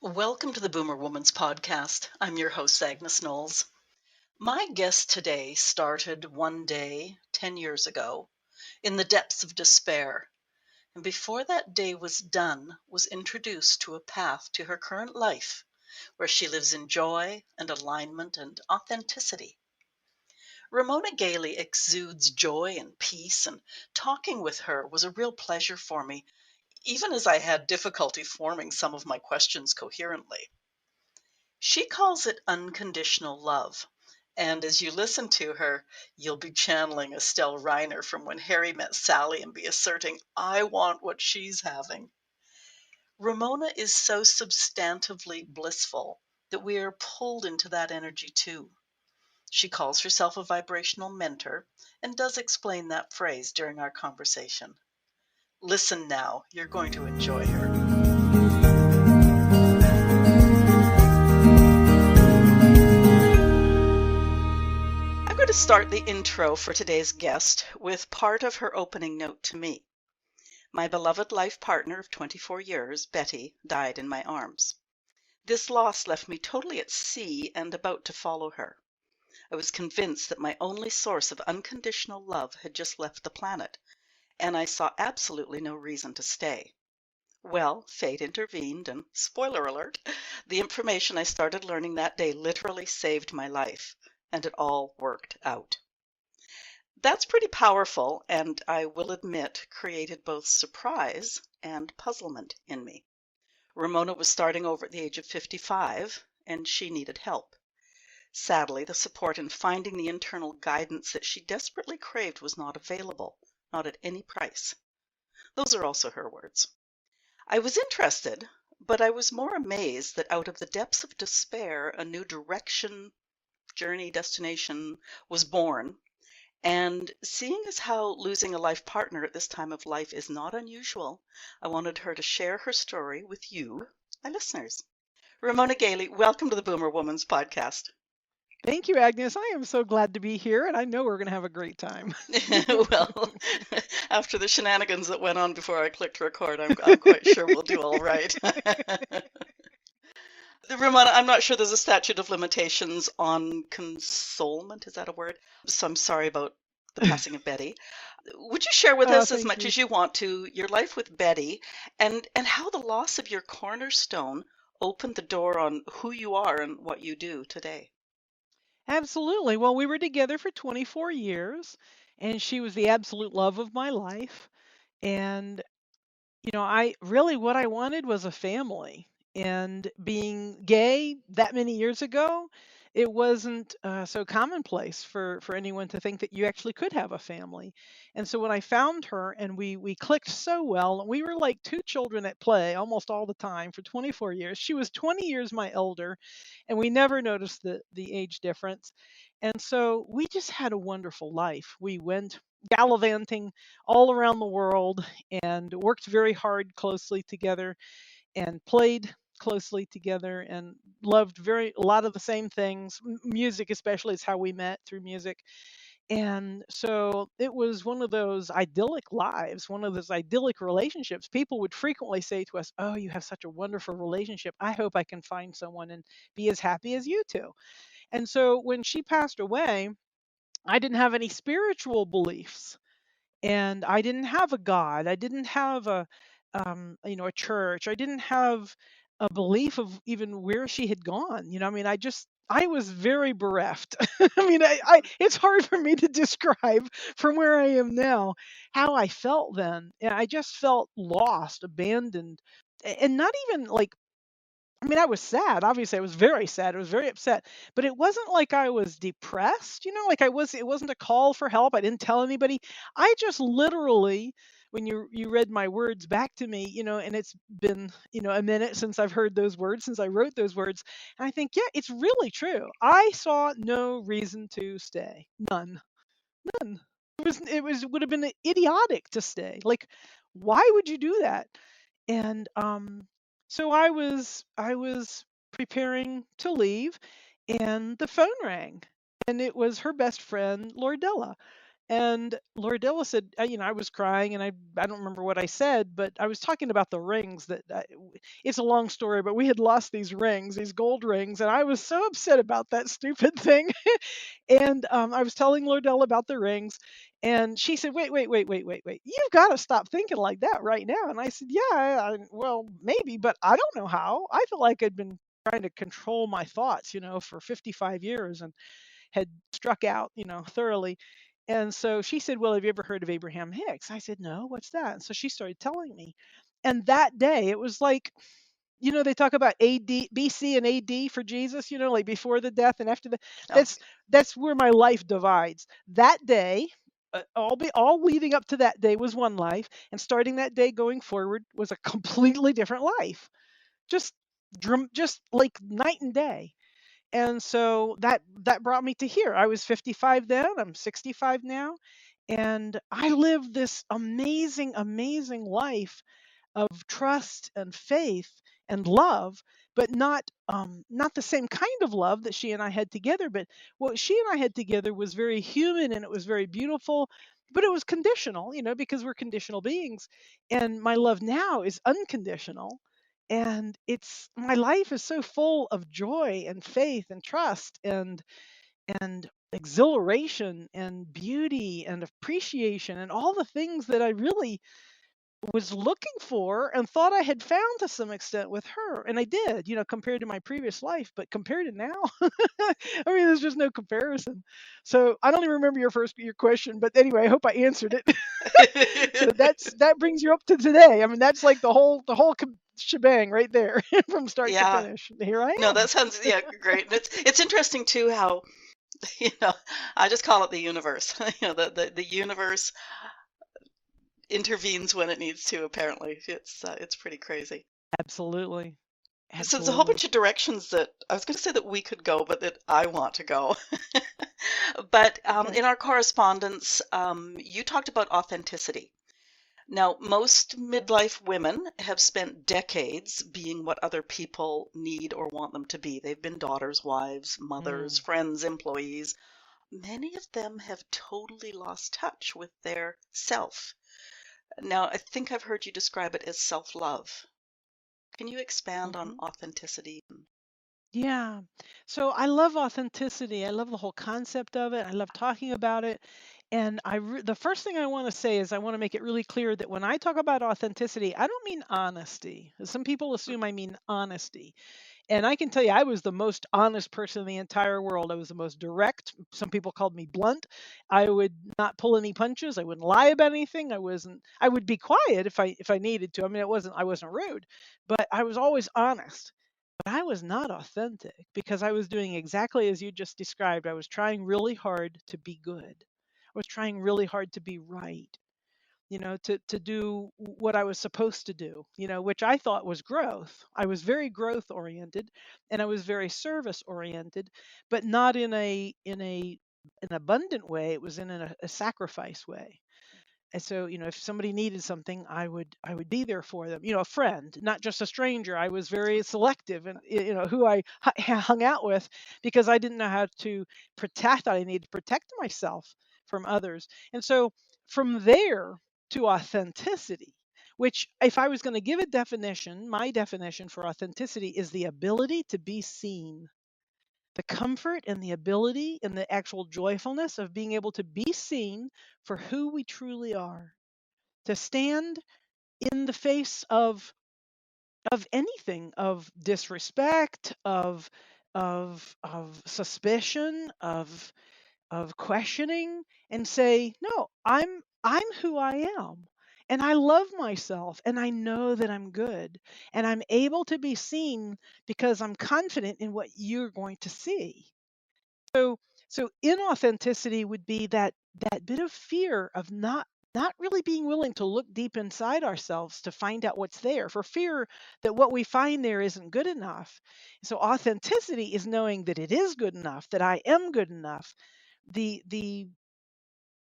Welcome to the Boomer Woman's podcast. I'm your host, Agnes Knowles. My guest today started one day 10 years ago in the depths of despair, and before that day was done, was introduced to a path to her current life where she lives in joy and alignment and authenticity. Ramona Galey exudes joy and peace, and talking with her was a real pleasure for me, even as I had difficulty forming some of my questions coherently. She calls it unconditional love. And as you listen to her, you'll be channeling Estelle Reiner from When Harry Met Sally and be asserting, I want what she's having. Ramona is so substantively blissful that we are pulled into that energy too. She calls herself a vibrational mentor and does explain that phrase during our conversation. Listen now, you're going to enjoy her. I'm going to start the intro for today's guest with part of her opening note to me. My beloved life partner of 24 years, Betty, died in my arms. This loss left me totally at sea and about to follow her. I was convinced that my only source of unconditional love had just left the planet, and I saw absolutely no reason to stay. Well, fate intervened, and spoiler alert, the information I started learning that day literally saved my life, and it all worked out. That's pretty powerful, and I will admit, created both surprise and puzzlement in me. Ramona was starting over at the age of 55, and she needed help. Sadly, the support in finding the internal guidance that she desperately craved was not available, not at any price. Those are also her words. I was interested, but I was more amazed that out of the depths of despair, a new direction, journey, destination was born. And seeing as how losing a life partner at this time of life is not unusual, I wanted her to share her story with you, my listeners. Ramona Galey, welcome to the Boomer Woman's podcast. Thank you, Agnes. I am so glad to be here, and I know we're going to have a great time. Well, after the shenanigans that went on before I clicked record, I'm quite sure we'll do all right. Ramona, I'm not sure there's a statute of limitations on consolement. Is that a word? So I'm sorry about the passing of Betty. Would you share with us as much as you want to your life with Betty and how the loss of your cornerstone opened the door on who you are and what you do today? Absolutely. Well, we were together for 24 years, and she was the absolute love of my life. And, what I wanted was a family. And being gay that many years ago, it wasn't so commonplace for anyone to think that you actually could have a family. And so when I found her and we clicked so well, and we were like two children at play almost all the time for 24 years. She was 20 years my elder, and we never noticed the age difference. And so we just had a wonderful life. We went gallivanting all around the world and worked very hard closely together and played closely together and loved a lot of the same things. Music especially is how we met, through music. And so it was one of those idyllic lives, one of those idyllic relationships. People would frequently say to us, "Oh, you have such a wonderful relationship. I hope I can find someone and be as happy as you two." And so when she passed away, I didn't have any spiritual beliefs, and I didn't have a God. I didn't have a church. I didn't have a belief of even where she had gone. I was very bereft. It's hard for me to describe from where I am now how I felt then. And I just felt lost, abandoned, and not even like, I was sad. Obviously, I was very sad. I was very upset, but it wasn't like I was depressed, it wasn't a call for help. I didn't tell anybody. I just literally, when you read my words back to me, and it's been, a minute since I've heard those words, since I wrote those words, and I think, yeah, it's really true. I saw no reason to stay. None. None. Would have been idiotic to stay. Like, why would you do that? And so I was preparing to leave, and the phone rang, and it was her best friend, Lordella. And Lordella said, I was crying, and I don't remember what I said, but I was talking about the rings that it's a long story, but we had lost these rings, these gold rings, and I was so upset about that stupid thing. And I was telling Lordella about the rings, and she said, "Wait, wait, wait, wait, wait, wait! You've got to stop thinking like that right now." And I said, "Yeah, well, maybe, but I don't know how. I feel like I'd been trying to control my thoughts, for 55 years, and had struck out, thoroughly." And so she said, "Well, have you ever heard of Abraham Hicks?" I said, "No, what's that?" And so she started telling me. And that day, it was like, they talk about AD, BC and AD for Jesus, like before the death and after the. Oh, That's where my life divides. That day, all leading up to that day was one life, and starting that day going forward was a completely different life. Just, just like night and day. And so that brought me to here. I was 55 then, I'm 65 now, and I lived this amazing, amazing life of trust and faith and love, but not the same kind of love that she and I had together. But what she and I had together was very human, and it was very beautiful, but it was conditional, because we're conditional beings. And my love now is unconditional. And it's my life is so full of joy and faith and trust and exhilaration and beauty and appreciation and all the things that I really was looking for and thought I had found to some extent with her. And I did, compared to my previous life, but compared to now, I mean, there's just no comparison. So I don't even remember your question, but anyway, I hope I answered it. So that brings you up to today. I mean, that's like the whole shebang right there from start to yeah. finish. Here I No, am. that sounds yeah great. And it's interesting too how you know I just call it the universe. The universe intervenes when it needs to. Apparently, it's pretty crazy. Absolutely. So there's a whole Absolutely. bunch of directions that I was going to say that we could go, but that I want to go. But Okay. in our correspondence, you talked about authenticity. Now, most midlife women have spent decades being what other people need or want them to be. They've been daughters, wives, mothers, Mm. friends, employees. Many of them have totally lost touch with their self. Now, I think I've heard you describe it as self-love. Can you expand on Hmm. authenticity? Yeah. So I love authenticity. I love the whole concept of it. I love talking about it. And the first thing I want to say is I want to make it really clear that when I talk about authenticity, I don't mean honesty. Some people assume I mean honesty. And I can tell you, I was the most honest person in the entire world. I was the most direct. Some people called me blunt. I would not pull any punches. I wouldn't lie about anything. I wasn't. I would be quiet if I needed to. I mean, I wasn't rude, but I was always honest. But I was not authentic because I was doing exactly as you just described. I was trying really hard to be good. I was trying really hard to be right, to do what I was supposed to do, which I thought was growth. I was very growth oriented and I was very service oriented, but not in a an abundant way. It was in a sacrifice way. And so, if somebody needed something, I would be there for them. A friend, not just a stranger. I was very selective and who I hung out with because I didn't know how to protect. I needed to protect myself from others. And so from there to authenticity, which if I was going to give a definition, my definition for authenticity is the ability to be seen, the comfort and the ability and the actual joyfulness of being able to be seen for who we truly are, to stand in the face of anything, of disrespect, of suspicion, of questioning, and say, no, I'm who I am. And I love myself and I know that I'm good and I'm able to be seen because I'm confident in what you're going to see. So inauthenticity would be that bit of fear of not really being willing to look deep inside ourselves to find out what's there, for fear that what we find there isn't good enough. So authenticity is knowing that it is good enough, that I am good enough. The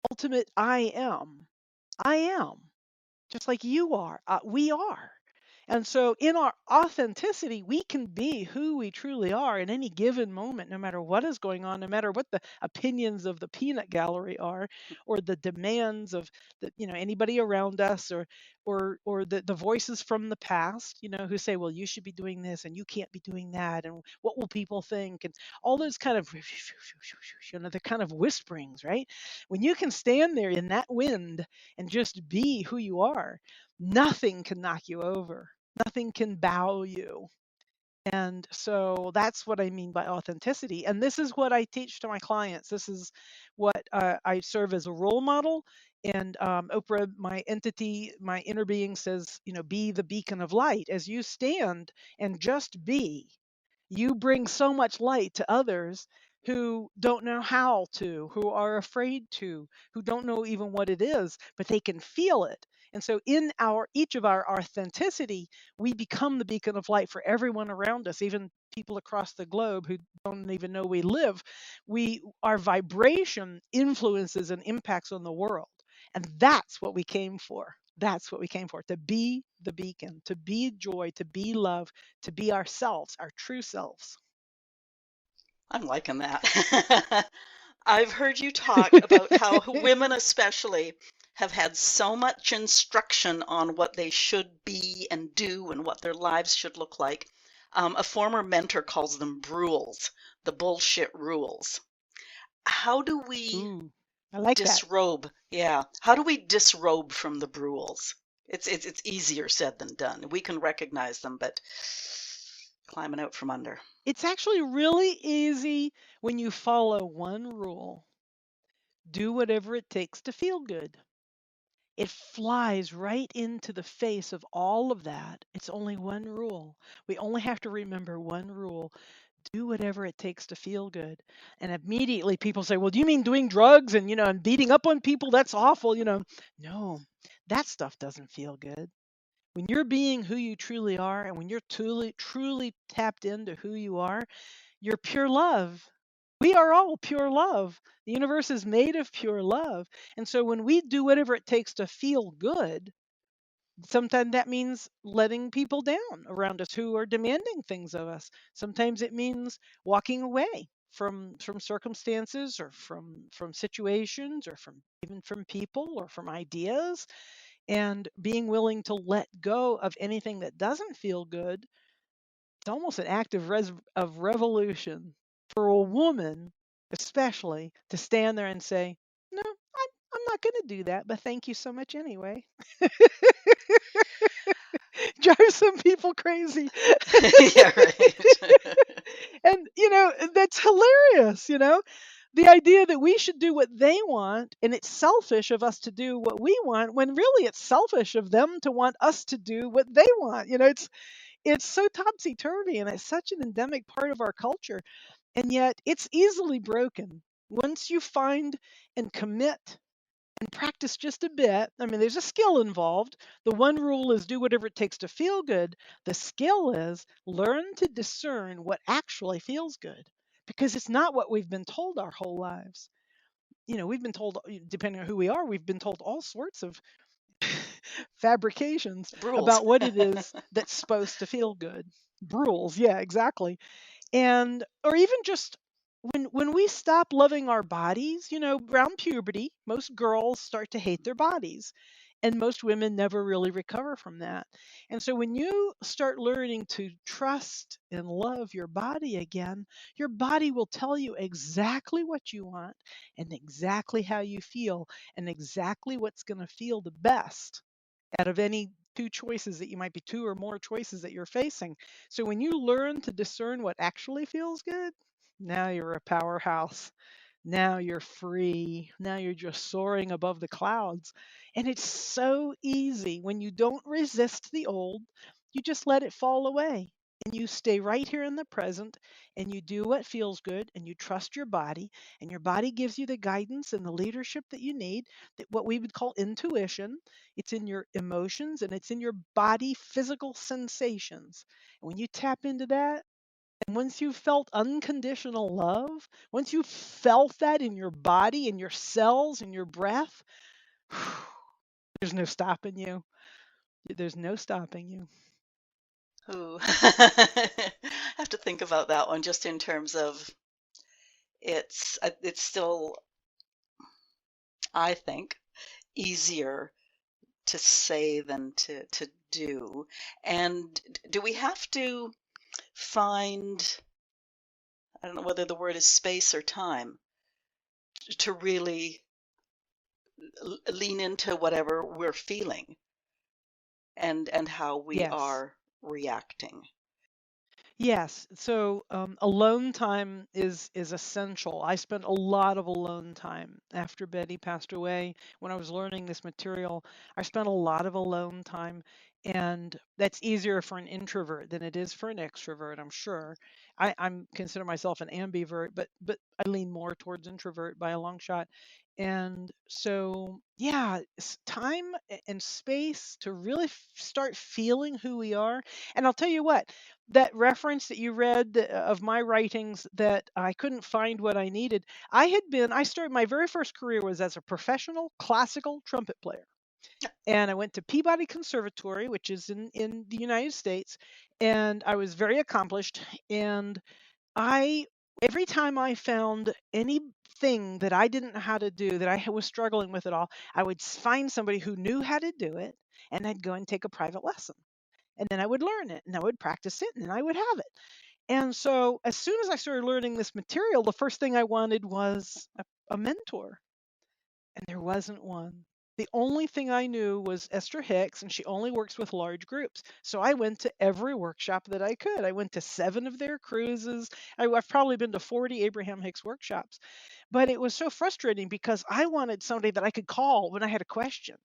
ultimate I am. I am. Just like you are. We are. And so, in our authenticity, we can be who we truly are in any given moment, no matter what is going on, no matter what the opinions of the peanut gallery are, or the demands of anybody around us, or the voices from the past, who say, well, you should be doing this and you can't be doing that, and what will people think, and all those kind of the kind of whisperings, right? When you can stand there in that wind and just be who you are, nothing can knock you over. Nothing can bow you. And so that's what I mean by authenticity. And this is what I teach to my clients. This is what I serve as a role model. And Oprah, my entity, my inner being says, be the beacon of light. As you stand and just be, you bring so much light to others who don't know how to, who are afraid to, who don't know even what it is, but they can feel it. And so in each of our authenticity, we become the beacon of light for everyone around us, even people across the globe who don't even know we live. Our vibration influences and impacts on the world. And that's what we came for. That's what we came for, to be the beacon, to be joy, to be love, to be ourselves, our true selves. I'm liking that. I've heard you talk about how women, especially, have had so much instruction on what they should be and do and what their lives should look like. A former mentor calls them brules, the bullshit rules. How do we Ooh, I like that. disrobe? Yeah, how do we disrobe from the brules? It's easier said than done. We can recognize them, but climbing out from under. It's actually really easy when you follow one rule: do whatever it takes to feel good. It flies right into the face of all of that. It's only one rule. We only have to remember one rule: do whatever it takes to feel good. And immediately people say, well, do you mean doing drugs and beating up on people? That's awful. No, that stuff doesn't feel good. When you're being who you truly are, and when you're truly tapped into who you are, you're pure love. We are all pure love. The universe is made of pure love. And so when we do whatever it takes to feel good, sometimes that means letting people down around us who are demanding things of us. Sometimes it means walking away from circumstances, or from situations, or even from people, or from ideas, and being willing to let go of anything that doesn't feel good. It's almost an act of revolution for a woman, especially, to stand there and say, no, I'm not going to do that, but thank you so much anyway. Drive some people crazy. Yeah, right. And, that's hilarious. The idea that we should do what they want, and it's selfish of us to do what we want, when really it's selfish of them to want us to do what they want. It's so topsy turvy, and it's such an endemic part of our culture. And yet it's easily broken once you find and commit and practice just a bit. I mean, there's a skill involved. The one rule is do whatever it takes to feel good. The skill is learn to discern what actually feels good, because it's not what we've been told our whole lives. We've been told, depending on who we are, we've been told all sorts of fabrications Rules. about what it is that's supposed to feel good. Rules, yeah, exactly. And or even just when we stop loving our bodies, around puberty, most girls start to hate their bodies, and most women never really recover from that. And so when you start learning to trust and love your body again, your body will tell you exactly what you want, and exactly how you feel, and exactly what's going to feel the best out of any two choices that you might be two or more choices that you're facing. So when you learn to discern what actually feels good, now you're a powerhouse. Now you're free. Now you're just soaring above the clouds. And it's so easy when you don't resist the old, you just let it fall away. And you stay right here in the present, and you do what feels good, and you trust your body, and your body gives you the guidance and the leadership that you need, that what we would call intuition. It's in your emotions, and it's in your body physical sensations. And when you tap into that, and once you've felt unconditional love, once you've felt that in your body, in your cells, in your breath, there's no stopping you. There's no stopping you. Ooh. I have to think about that one just in terms of it's still, I think, easier to say than to do. And do we have to find, I don't know whether the word is space or time, to really lean into whatever we're feeling and how we Yes. are reacting? Yes. So alone time is essential. I spent a lot of alone time after Betty passed away. When I was learning this material, I spent a lot of alone time, and that's easier for an introvert than it is for an extrovert, I'm sure. I'm consider myself an ambivert, but I lean more towards introvert by a long shot. And so, yeah, time and space to really start feeling who we are. And I'll tell you what, that reference that you read of my writings that I couldn't find what I needed. I started my very first career was as a professional classical trumpet player. And I went to Peabody Conservatory, which is in the United States, and I was very accomplished. And I every time I found anything that I didn't know how to do, that I was struggling with at all, I would find somebody who knew how to do it, and I'd go and take a private lesson. And then I would learn it and I would practice it and then I would have it. And so as soon as I started learning this material, the first thing I wanted was a mentor, and there wasn't one. The only thing I knew was Esther Hicks, and she only works with large groups. So I went to every workshop that I could. I went to 7 of their cruises. I've probably been to 40 Abraham Hicks workshops. But it was so frustrating because I wanted somebody that I could call when I had a question.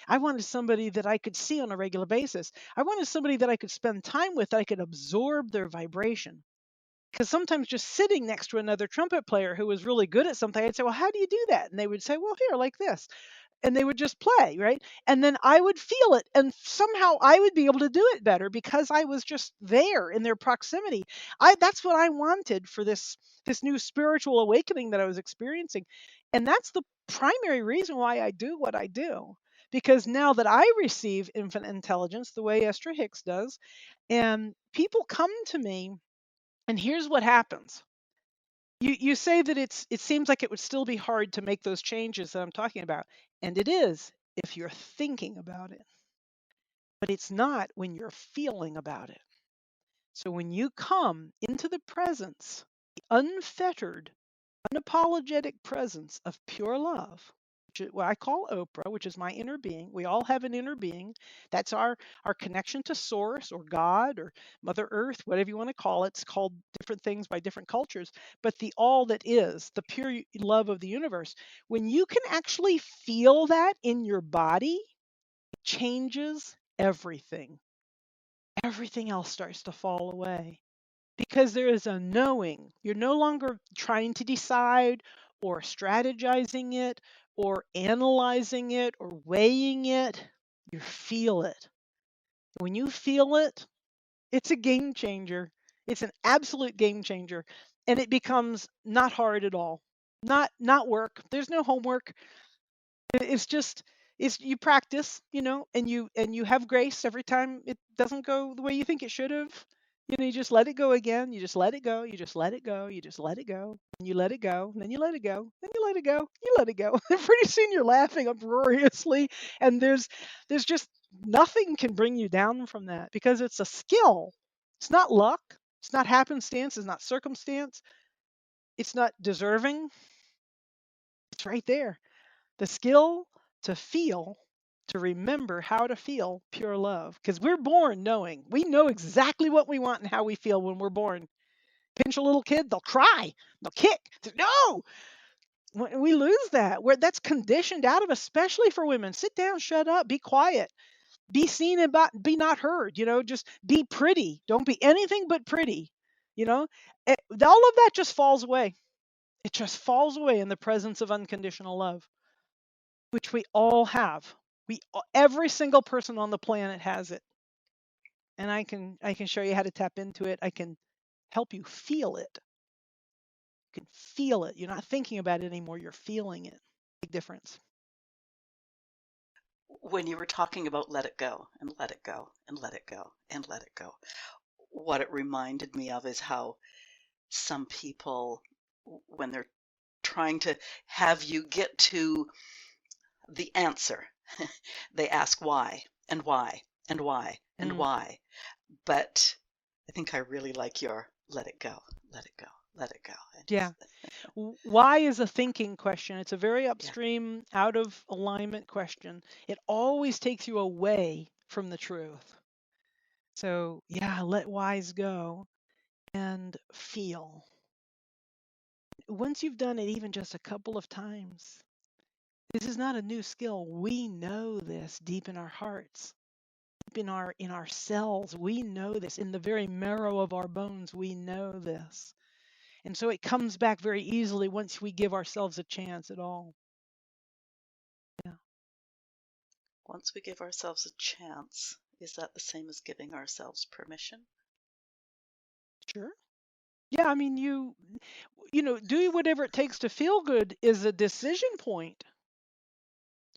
I wanted somebody that I could see on a regular basis. I wanted somebody that I could spend time with, that I could absorb their vibration. Because sometimes just sitting next to another trumpet player who was really good at something, I'd say, "Well, how do you do that?" And they would say, "Well, here, like this." And they would just play, right? And then I would feel it, and somehow I would be able to do it better because I was just there in their proximity. That's what I wanted for this new spiritual awakening that I was experiencing. And that's the primary reason why I do what I do. Because now that I receive infinite intelligence the way Esther Hicks does, and people come to me, and here's what happens. You say that it seems like it would still be hard to make those changes that I'm talking about, and it is if you're thinking about it, but it's not when you're feeling about it. So when you come into the presence, the unfettered, unapologetic presence of pure love, which is what I call Opra, which is my inner being. We all have an inner being. That's our connection to source or God or Mother Earth, whatever you want to call it. It's called different things by different cultures, but the all that is, the pure love of the universe. When you can actually feel that in your body, it changes everything. Everything else starts to fall away because there is a knowing. You're no longer trying to decide or strategizing it or analyzing it or weighing it. You feel it. When you feel it, it's a game changer. It's an absolute game changer. And it becomes not hard at all. Not work. There's no homework. It's just it's you practice, and you have grace every time it doesn't go the way you think it should have. You just let it go again. You just let it go. You just let it go. You just let it go. And you let it go. And then you let it go. Then you let it go. You let it go. And pretty soon you're laughing uproariously. And there's just nothing can bring you down from that because it's a skill. It's not luck. It's not happenstance. It's not circumstance. It's not deserving. It's right there. The skill to feel, to remember how to feel pure love. Because we're born knowing. We know exactly what we want and how we feel when we're born. Pinch a little kid, they'll cry, they'll kick. No! When we lose that, where that's conditioned out of us, especially for women. Sit down, shut up, be quiet, be seen and be not heard. Just be pretty. Don't be anything but pretty. You know, all of that just falls away. It just falls away in the presence of unconditional love, which we all have. Every single person on the planet has it, and I can show you how to tap into it. I can help you feel it. You can feel it. You're not thinking about it anymore. You're feeling it. Big difference. When you were talking about let it go and let it go and let it go and let it go, what it reminded me of is how some people, when they're trying to have you get to the answer, they ask why and why and why and Mm, why. But I think I really like your let it go, let it go, let it go. And yeah. just, Why is a thinking question. It's a very yeah, upstream, out of alignment question. It always takes you away from the truth. So, yeah, let whys go and feel. Once you've done it even just a couple of times, this is not a new skill. We know this deep in our hearts, deep in our cells. We know this in the very marrow of our bones. We know this. And so it comes back very easily once we give ourselves a chance at all. Yeah. once we give ourselves a chance, is that the same as giving ourselves permission? Sure. Yeah, I mean doing whatever it takes to feel good is a decision point.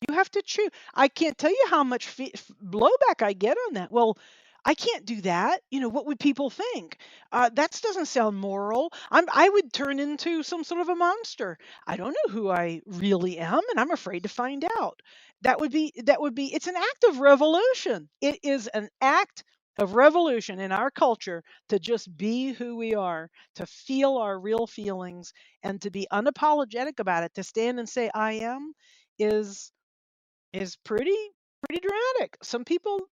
You have to choose. I can't tell you how much blowback I get on that. Well, I can't do that. What would people think? That doesn't sound moral. I would turn into some sort of a monster. I don't know who I really am, and I'm afraid to find out. That would be. It's an act of revolution. It is an act of revolution in our culture to just be who we are, to feel our real feelings, and to be unapologetic about it. To stand and say I am is is pretty dramatic. Some people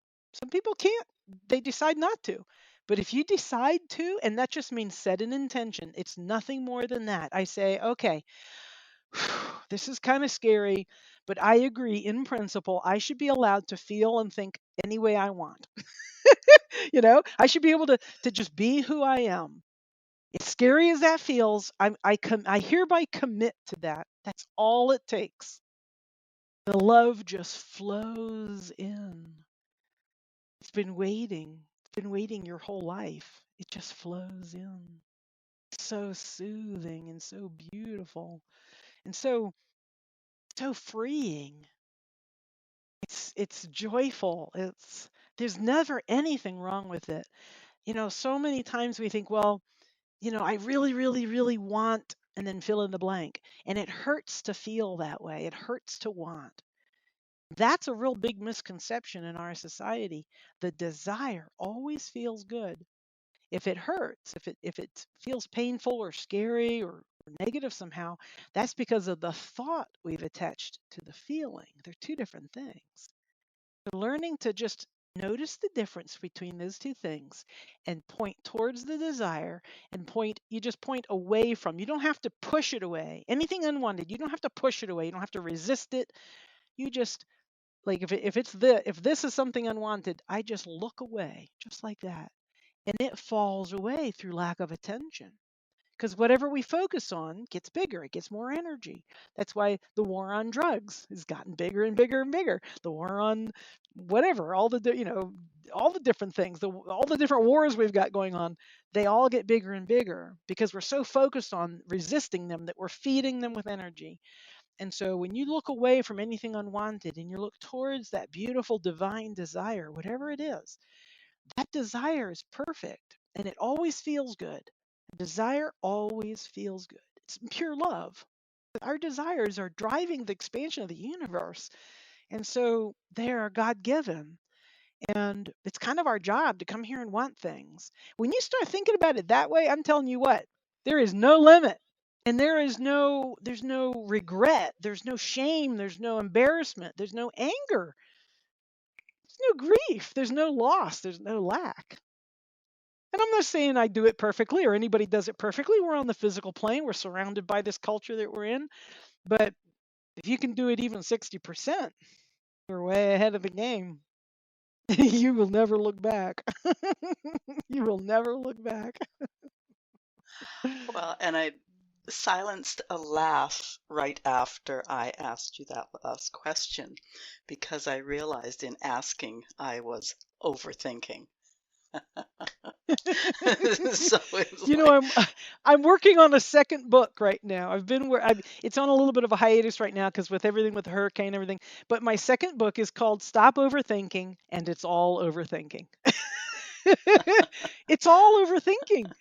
can't. They decide not to. But if you decide to, and that just means set an intention, it's nothing more than that. I say, okay, this is kind of scary, but I agree in principle I should be allowed to feel and think any way I want. I should be able to just be who I am. As scary as that feels, I hereby commit to that. That's all it takes. The love just flows in. It's been waiting your whole life. It just flows in. So soothing and so beautiful and so freeing. It's joyful. There's never anything wrong with it. So many times we think, well, I really, really, really want, and then fill in the blank. And it hurts to feel that way. It hurts to want. That's a real big misconception in our society. The desire always feels good. If it hurts, if it feels painful or scary or negative somehow, that's because of the thought we've attached to the feeling. They're two different things. So learning to just notice the difference between those two things and point towards the desire and you just point away from. You don't have to push it away. Anything unwanted, you don't have to push it away. You don't have to resist it. You just like if this is something unwanted, I just look away just like that. And it falls away through lack of attention. Because whatever we focus on gets bigger, it gets more energy. That's why the war on drugs has gotten bigger and bigger and bigger. The war on whatever, all the different things, all the different wars we've got going on, they all get bigger and bigger because we're so focused on resisting them that we're feeding them with energy. And so when you look away from anything unwanted and you look towards that beautiful divine desire, whatever it is, that desire is perfect and it always feels good. Desire always feels good. It's pure love. Our desires are driving the expansion of the universe. And so they are God given. And it's kind of our job to come here and want things. When you start thinking about it that way, I'm telling you what, there is no limit. And there's no regret, there's no shame, there's no embarrassment, there's no anger, there's no grief, there's no loss, there's no lack. And I'm not saying I do it perfectly or anybody does it perfectly. We're on the physical plane. We're surrounded by this culture that we're in. But if you can do it even 60%, you're way ahead of the game. You will never look back. You will never look back. Well, and I silenced a laugh right after I asked you that last question because I realized in asking I was overthinking. So it's You know, like, I'm working on a second book right now. It's on a little bit of a hiatus right now because with everything with the hurricane and everything. But my second book is called Stop Overthinking, and it's all overthinking. It's all overthinking.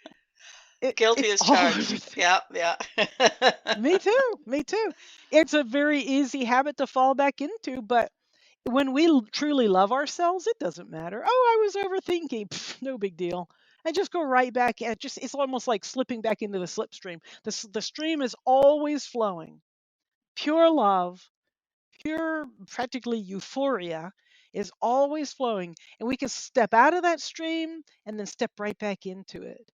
Guilty It's as all charged. overthinking. Yeah, yeah. Me too. Me too. It's a very easy habit to fall back into, but when we truly love ourselves, it doesn't matter. Oh, I was overthinking. Pff, no big deal. I just go right back. It's almost like slipping back into the slipstream. The stream is always flowing. Pure love, pure practically euphoria is always flowing, and we can step out of that stream and then step right back into it.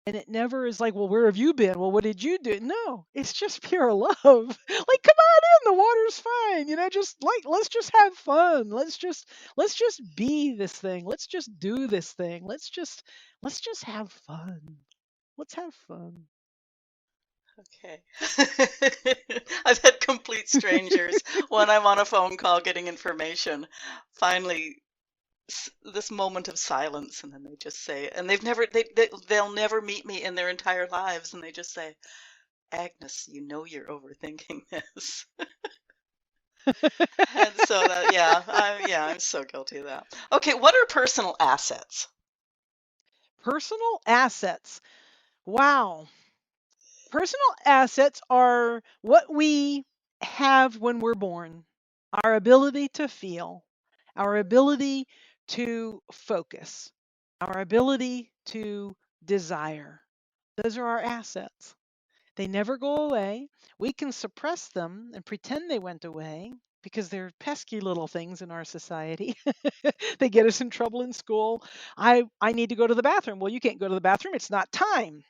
And it never is like, well, where have you been? Well, what did you do? No, it's just pure love. Like, come on in, the water's fine. Just like, let's just have fun. Let's just be this thing. Let's just do this thing. Let's just have fun. Let's have fun. Okay. I've had complete strangers when I'm on a phone call getting information. Finally, this moment of silence, and then they just say, and they'll never meet me in their entire lives, and they just say, Agnes, you're overthinking this. And so that, yeah, I'm so guilty of that. Okay, what are personal assets? Personal assets. Wow. Personal assets are what we have when we're born, our ability to feel, our ability to focus, our ability to desire. Those are our assets. They never go away. We can suppress them and pretend they went away because they're pesky little things in our society. They get us in trouble in school. I need to go to the bathroom. Well, you can't go to the bathroom. It's not time,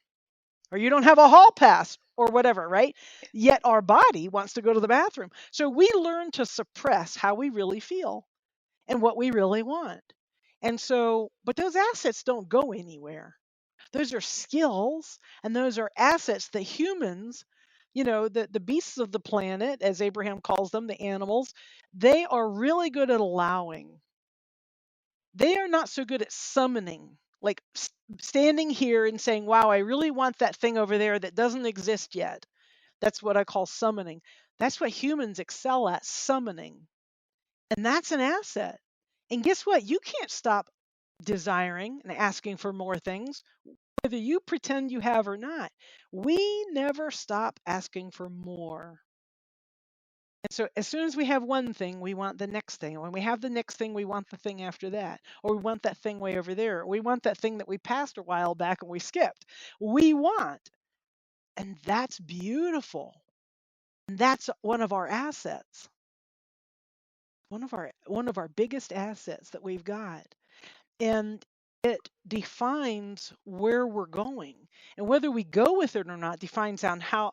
or you don't have a hall pass or whatever, right? Yet our body wants to go to the bathroom. So we learn to suppress how we really feel and what we really want. And so, but those assets don't go anywhere. Those are skills and those are assets that humans, the beasts of the planet, as Abraham calls them, the animals, they are really good at allowing. They are not so good at summoning, like standing here and saying, wow, I really want that thing over there that doesn't exist yet. That's what I call summoning. That's what humans excel at, summoning. And that's an asset. And guess what? You can't stop desiring and asking for more things, whether you pretend you have or not. We never stop asking for more. And so as soon as we have one thing, we want the next thing. And when we have the next thing, we want the thing after that. Or we want that thing way over there. Or we want that thing that we passed a while back and we skipped. We want. And that's beautiful. And that's one of our assets. One of our biggest assets that we've got. And it defines where we're going, and whether we go with it or not defines on how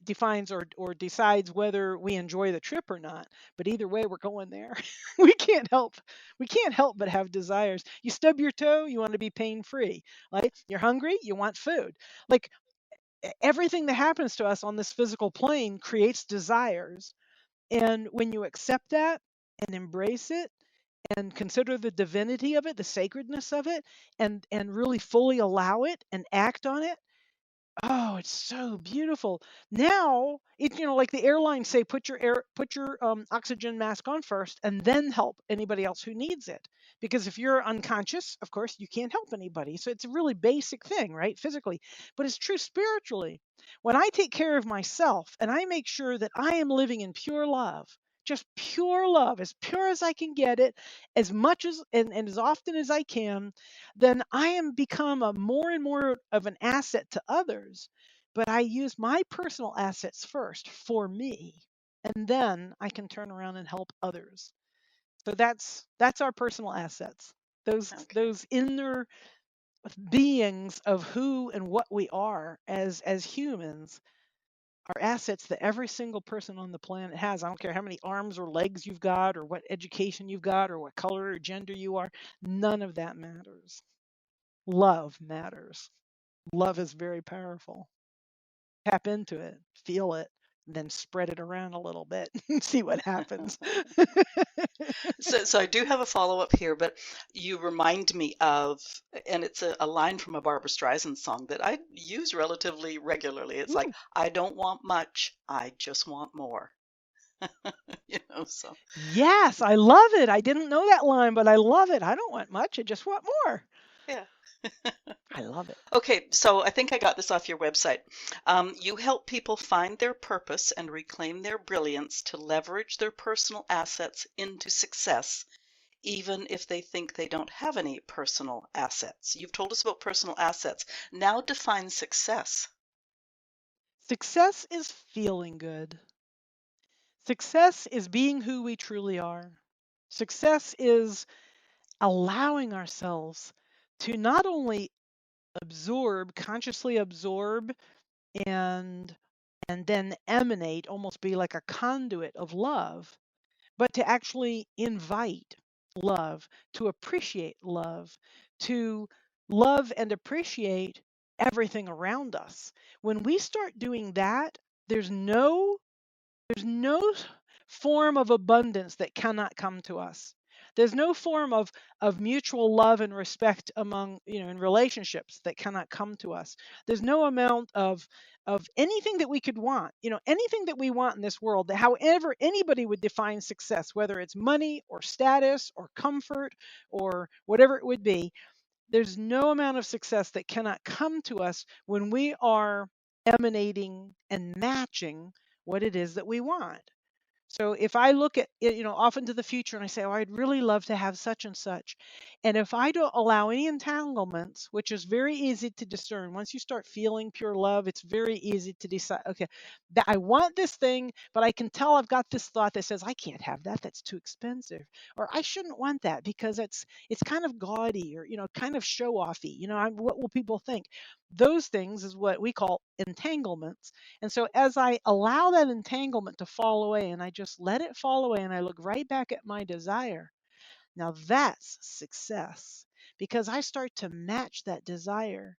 defines or decides whether we enjoy the trip or not. But either way, we're going there. We can't help but have desires. You stub your toe, you want to be pain free. Like, you're hungry, you want food. Like, everything that happens to us on this physical plane creates desires. And when you accept that and embrace it and consider the divinity of it, the sacredness of it, and really fully allow it and act on it, oh, it's so beautiful. Now, like the airlines say, put your oxygen mask on first, and then help anybody else who needs it. Because if you're unconscious, of course, you can't help anybody. So it's a really basic thing, right? Physically, but it's true spiritually. When I take care of myself and I make sure that I am living in pure love, just pure love, as pure as I can get it, as much as and as often as I can, then I am become a more and more of an asset to others. But I use my personal assets first for me, and then I can turn around and help others. So that's our personal assets. Those Okay. those inner beings of who and what we are as humans are assets that every single person on the planet has. I don't care how many arms or legs you've got, or what education you've got, or what color or gender you are. None of that matters. Love matters. Love is very powerful. Tap into it, feel it, then spread it around a little bit and see what happens. So I do have a follow-up here, but you remind me of, and it's a line from a Barbra Streisand song that I use relatively regularly. It's like, Ooh, I don't want much, I just want more. So yes, I love it. I didn't know that line, but I love it. I don't want much. I just want more. Yeah. I love it. Okay, so I think I got this off your website. You help people find their purpose and reclaim their brilliance to leverage their personal assets into success, even if they think they don't have any personal assets. You've told us about personal assets. Now define success. Success is feeling good. Success is being who we truly are. Success is allowing ourselves to not only absorb, consciously absorb and then emanate, almost be like a conduit of love, but to actually invite love, to appreciate love, to love and appreciate everything around us. When we start doing that, there's no there's no form of abundance that cannot come to us. There's no form of mutual love and respect among, in relationships that cannot come to us. There's no amount of anything that we could want, anything that we want in this world, that however anybody would define success, whether it's money or status or comfort or whatever it would be, there's no amount of success that cannot come to us when we are emanating and matching what it is that we want. So if I look at it, off into the future and I say, oh, I'd really love to have such and such. And if I don't allow any entanglements, which is very easy to discern, once you start feeling pure love, it's very easy to decide, okay, that I want this thing, but I can tell I've got this thought that says, I can't have that. That's too expensive. Or I shouldn't want that because it's kind of gaudy or, kind of show offy. What will people think? Those things is what we call entanglements. And so as I allow that entanglement to fall away and I just let it fall away and I look right back at my desire, now that's success because I start to match that desire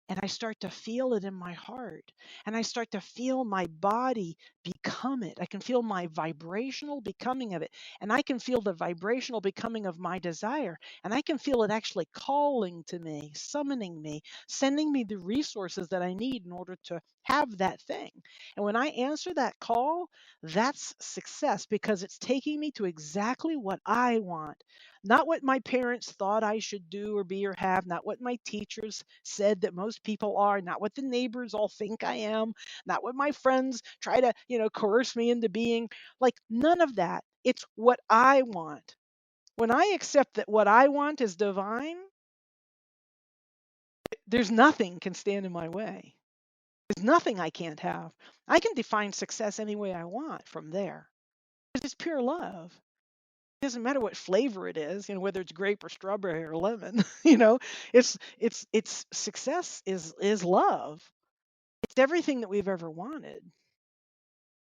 and I start to feel it in my heart and I start to feel my body become it. I can feel my vibrational becoming of it and I can feel the vibrational becoming of my desire and I can feel it actually calling to me, summoning me, sending me the resources that I need in order to have that thing. And when I answer that call, that's success because it's taking me to exactly what I want. Not what my parents thought I should do or be or have, not what my teachers said that most people are, not what the neighbors all think I am, not what my friends try to, coerce me into being. Like none of that. It's what I want. When I accept that what I want is divine, there's nothing can stand in my way. There's nothing I can't have. I can define success any way I want from there. It's pure love. It doesn't matter what flavor it is, whether it's grape or strawberry or lemon. It's success is love. It's everything that we've ever wanted.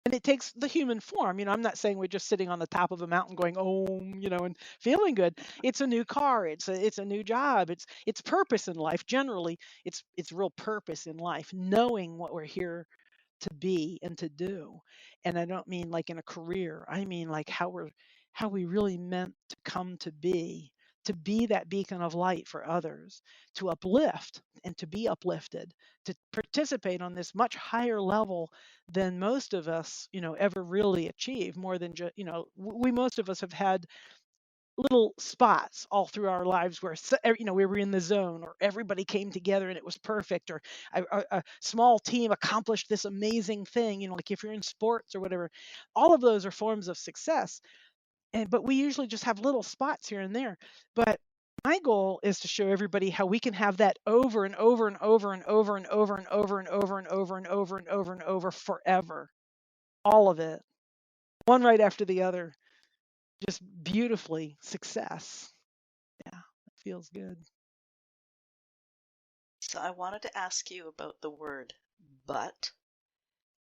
And it takes the human form. I'm not saying we're just sitting on the top of a mountain going, oh, and feeling good. It's a new car. It's a new job. It's purpose in life. Generally, it's real purpose in life, knowing what we're here to be and to do. And I don't mean like in a career. I mean like how we really meant to come to be that beacon of light for others, to uplift and to be uplifted, to participate on this much higher level than most of us, ever really achieve. More than just, we most of us have had little spots all through our lives where we were in the zone or everybody came together and it was perfect or a small team accomplished this amazing thing, like if you're in sports or whatever. All of those are forms of success, but we usually just have little spots here and there. But my goal is to show everybody how we can have that over and over and over and over and over and over and over and over and over and over and over forever. All of it, one right after the other, just beautifully success. Yeah, it feels good. So I wanted to ask you about the word but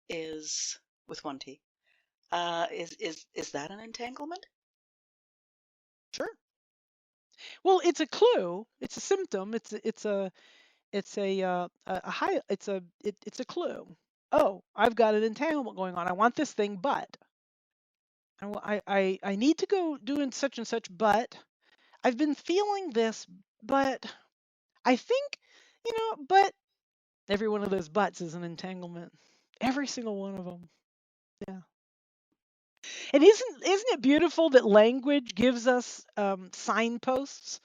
is with one T. Is that an entanglement? Sure. Well, it's a clue. It's a symptom. A high. It's a clue. Oh, I've got an entanglement going on. I want this thing, but I need to go doing such and such, but I've been feeling this, but I think, but every one of those buts is an entanglement. Every single one of them. Yeah. And isn't it beautiful that language gives us signposts?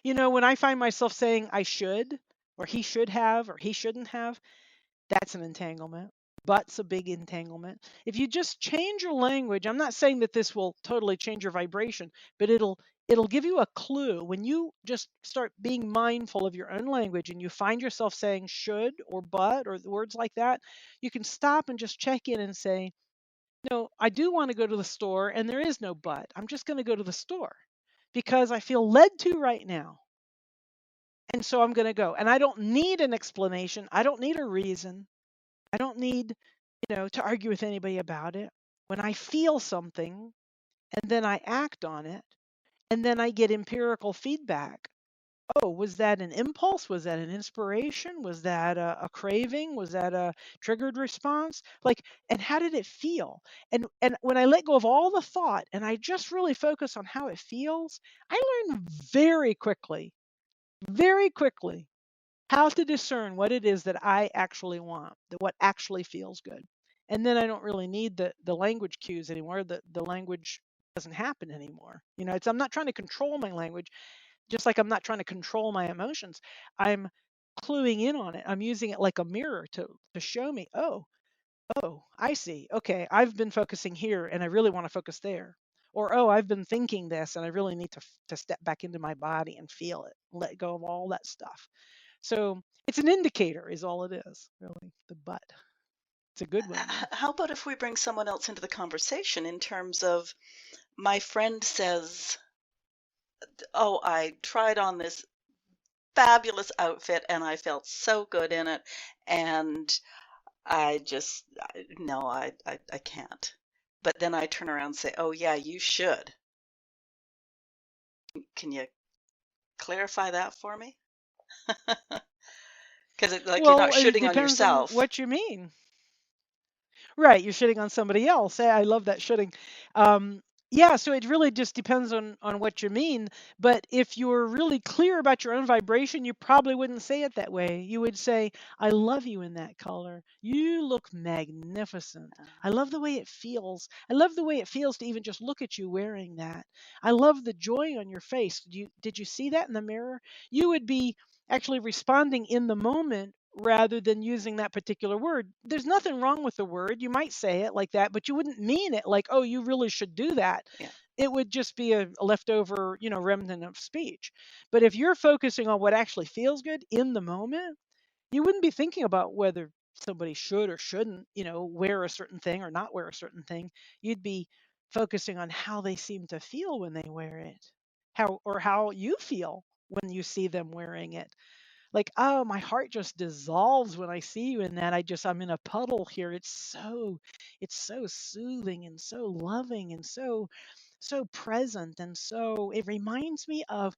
When I find myself saying I should, or he should have, or he shouldn't have, that's an entanglement. But's a big entanglement. If you just change your language, I'm not saying that this will totally change your vibration, but it'll give you a clue. When you just start being mindful of your own language and you find yourself saying should or but or words like that, you can stop and just check in and say, no, I do want to go to the store and there is no but. I'm just going to go to the store because I feel led to right now. And so I'm going to go. And I don't need an explanation. I don't need a reason. I don't need, to argue with anybody about it. When I feel something and then I act on it and then I get empirical feedback. Oh, was that an impulse? Was that an inspiration? Was that a craving? Was that a triggered response? Like, and how did it feel? And when I let go of all the thought and I just really focus on how it feels, I learn very quickly how to discern what it is that I actually want, that what actually feels good. And then I don't really need the language cues anymore. The language doesn't happen anymore. I'm not trying to control my language, just like I'm not trying to control my emotions. I'm cluing in on it. I'm using it like a mirror to show me, oh, I see. Okay, I've been focusing here and I really want to focus there. Or, oh, I've been thinking this and I really need to step back into my body and feel it, let go of all that stuff. So it's an indicator, is all it is, really, the but. It's a good one, though. How about if we bring someone else into the conversation in terms of my friend says, oh, I tried on this fabulous outfit and I felt so good in it. And no, I can't. But then I turn around and say, oh, yeah, you should. Can you clarify that for me? Because you're Well, not it shooting on depends on yourself. what you mean. Right, you're shitting on somebody else. I love that shitting. Yeah, so it really just depends on what you mean. But if you're really clear about your own vibration, you probably wouldn't say it that way. You would say, "I love you in that color. You look magnificent. I love the way it feels. I love the way it feels to even just look at you wearing that. I love the joy on your face. Did you see that in the mirror?" You would be actually responding in the moment rather than using that particular word. There's nothing wrong with the word. You might say it like that, but you wouldn't mean it like, oh, you really should do that. Yeah. It would just be a leftover, remnant of speech. But if you're focusing on what actually feels good in the moment, you wouldn't be thinking about whether somebody should or shouldn't, wear a certain thing or not wear a certain thing. You'd be focusing on how they seem to feel when they wear it, how you feel when you see them wearing it. Like, oh, my heart just dissolves when I see you in that. I'm in a puddle here. It's so soothing and so loving and so present, and so it reminds me of